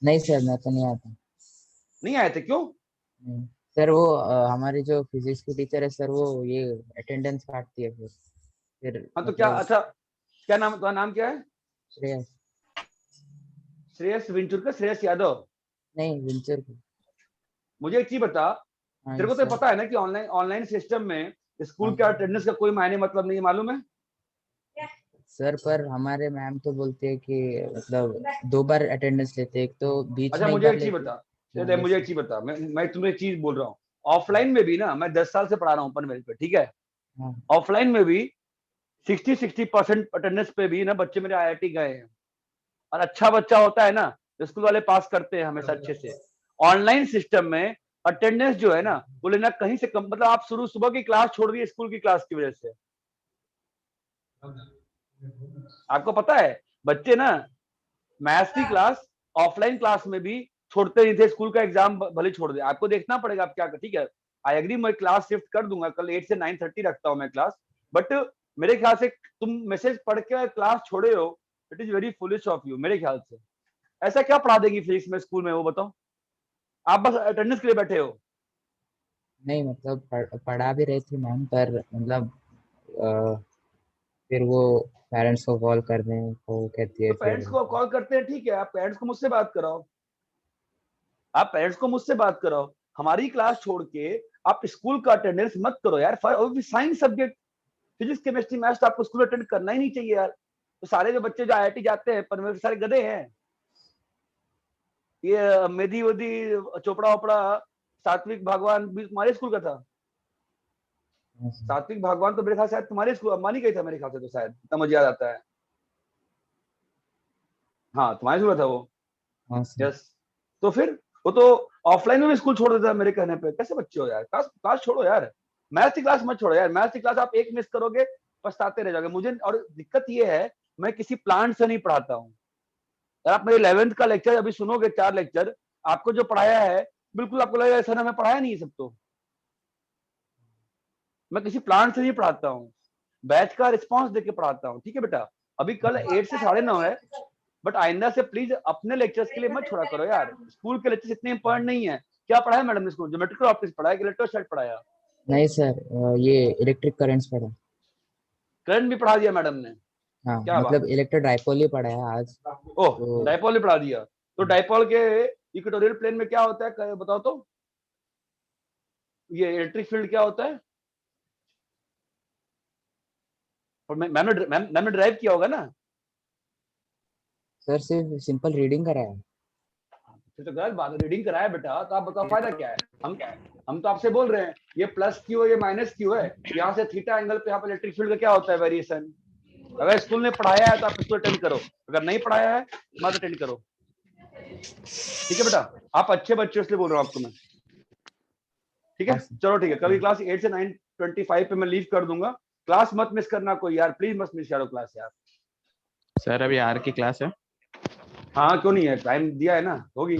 नहीं सर, मैं तो नहीं आता। नहीं आए थे, क्यों? सर वो हमारी जो फिजिक्स की टीचर है सर, वो ये अटेंडेंस काटती है फिर हाँ तो क्या, अच्छा क्या नाम, तुम्हारा नाम क्या है? श्रेयस। श्रेयस विंचुरकर, श्रेयस यादव? नहीं, विंचर को। मुझे एक चीज बता, हाँ तेरे को तो सर। पता है ना कि ऑनलाइन ऑनलाइन सिस्टम में स्कूल हाँ। के अटेंडेंस का कोई मायने मतलब नहीं है, मालूम है? सर पर हमारे मैम तो बोलते हैं कि मतलब 2 बार अटेंडेंस लेते हैं, एक तो बीच अच्छा में एक मुझे बार एक चीज लेते हैं। बता, हाँ, मुझे yes, एक चीज बता, मैं तुम्हें एक चीज बोल रहा हूँ। ऑफलाइन में भी ना, मैं 10 साल से पढ़ा रहा हूँ पनवेल पे, ठीक है? हाँ। ऑफलाइन में भी 60% अटेंडेंस पे भी ना बच्चे मेरे आईआईटी गए हैं, और अच्छा बच्चा होता है ना, स्कूल वाले पास करते हैं हमेशा अच्छे से। ऑनलाइन सिस्टम में अटेंडेंस जो है ना वो लेना कहीं से कम, मतलब आप शुरू सुबह की क्लास छोड़ दिए स्कूल की क्लास की वजह से। आपको पता है बच्चे ना मैथ्स की क्लास ऑफलाइन क्लास में भी छोड़ते नहीं थे, स्कूल का एग्जाम भले छोड़ दे। आपको देखना पड़ेगा आप क्या, ठीक है? आई एग्री, मैं क्लास शिफ्ट कर दूंगा, कल 8 से 9:30 रखता हूँ मैं क्लास, बट मेरे ख्याल से तुम मैसेज पढ़ के क्लास छोड़े हो, it is very foolish of you मेरे ख्याल से। ऐसा क्या पढ़ा देगी फिजिक्स में स्कूल में, वो बताओ? आप बस अटेंडेंस के लिए बैठे हो। नहीं मतलब पढ़ा भी रही थी मैम, पर मतलब फिर वो पेरेंट्स को कॉल करने को कहती है तो पेरेंट्स फिर को कॉल करते हैं, ठीक है, आप पेरेंट्स को मुझसे बात कराओ, आप पेरेंट्स को मुझसे बात कराओ। हमारी क्लास छोड़ के आप स्कूल का अटेंडेंस मत करो यार। Science subject, physics chemistry maths तो आपको स्कूल अटेंड करना ही नहीं चाहिए यार। तो सारे जो बच्चे जो IIT जाते हैं पर मेरे सारे गधे हैं। ये मेधी वधी चोपड़ा ओपड़ा सात्विक भगवान भी तुम्हारे स्कूल का था। सात्विक भगवान तो मेरे ख्याल से शायद तुम्हारे स्कूल अंबानी का ही था मेरे ख्याल से, तो शायद इतना मुझे याद आता है। हाँ तुम्हारे स्कूल का था वो। हाँ सर। यस, तो फिर वो तो ऑफलाइन में भी स्कूल छोड़ देता है मेरे कहने पे। कैसे बच्चे हो यार, क्लास छोड़ो यार, मैथ्स की क्लास मत छोड़ो यार। मैथ्स की क्लास आप एक मिस करोगे पछताते रह जाओगे। मुझे और दिक्कत ये है, मैं किसी प्लांट से नहीं पढ़ाता हूँ यार। आप मेरे 11th का लेक्चर अभी सुनोगे, 4 लेक्चर आपको जो पढ़ाया है बिल्कुल आपको लगेगा सर हमें पढ़ाया नहीं है सब। तो मैं किसी प्लांट से नहीं पढ़ाता हूँ, बैच का रिस्पांस देके पढ़ाता हूँ। ठीक है बेटा, अभी कल 8 से 9:30 है, बट आइंदा से प्लीज अपने लेक्चर्स के लिए मत छोड़ा करो यार। स्कूल के लेक्चर्स इतने इंपॉर्टेंट नहीं है। क्या पढ़ाया मैडम ने स्कूल? ज्योमेट्रिकल ऑप्टिक्स पढ़ाया कि इलेक्ट्रोस्टैटिक पढ़ाया? नहीं सर, ये इलेक्ट्रिक करंट्स पढ़ा। करंट भी पढ़ा दिया मैडम ने? हाँ क्या मतलब बात, इलेक्ट्रो डाइपोल ही पढ़ा है आज। ओह तो डाइपोल भी पढ़ा दिया। तो डाइपोल के इक्वेटोरियल प्लेन में क्या होता है बताओ तो, ये इलेक्ट्रिक फील्ड क्या होता है? और मैम ने ड्राइव किया होगा ना? सर सिर्फ सिंपल रीडिंग करा है। फिर तो गलत बात है, रीडिंग कराया बेटा तो आप बताओ फायदा क्या है? हम तो आपसे बोल रहे हैं ये प्लस क्यू है, ये माइनस क्यू है, यहाँ से थीटा एंगल पे यहाँ पे इलेक्ट्रिक फील्ड का क्या होता है वेरिएशन। अगर स्कूल ने पढ़ाया है तो आप स्कूल अटेंड करो, अगर नहीं पढ़ाया है मत अटेंड करो। ठीक है बेटा, आप अच्छे बच्चे इसलिए बोल रहा हूँ आपको मैं। ठीक है चलो ठीक है, कभी क्लास 8 से 9:25 पे मैं लीव कर दूंगा। क्लास मत मिस करना कोई यार, प्लीज मत मिस करो क्लास यार। सर अभी आर की क्लास है? हाँ क्यों नहीं है, टाइम दिया है ना, होगी।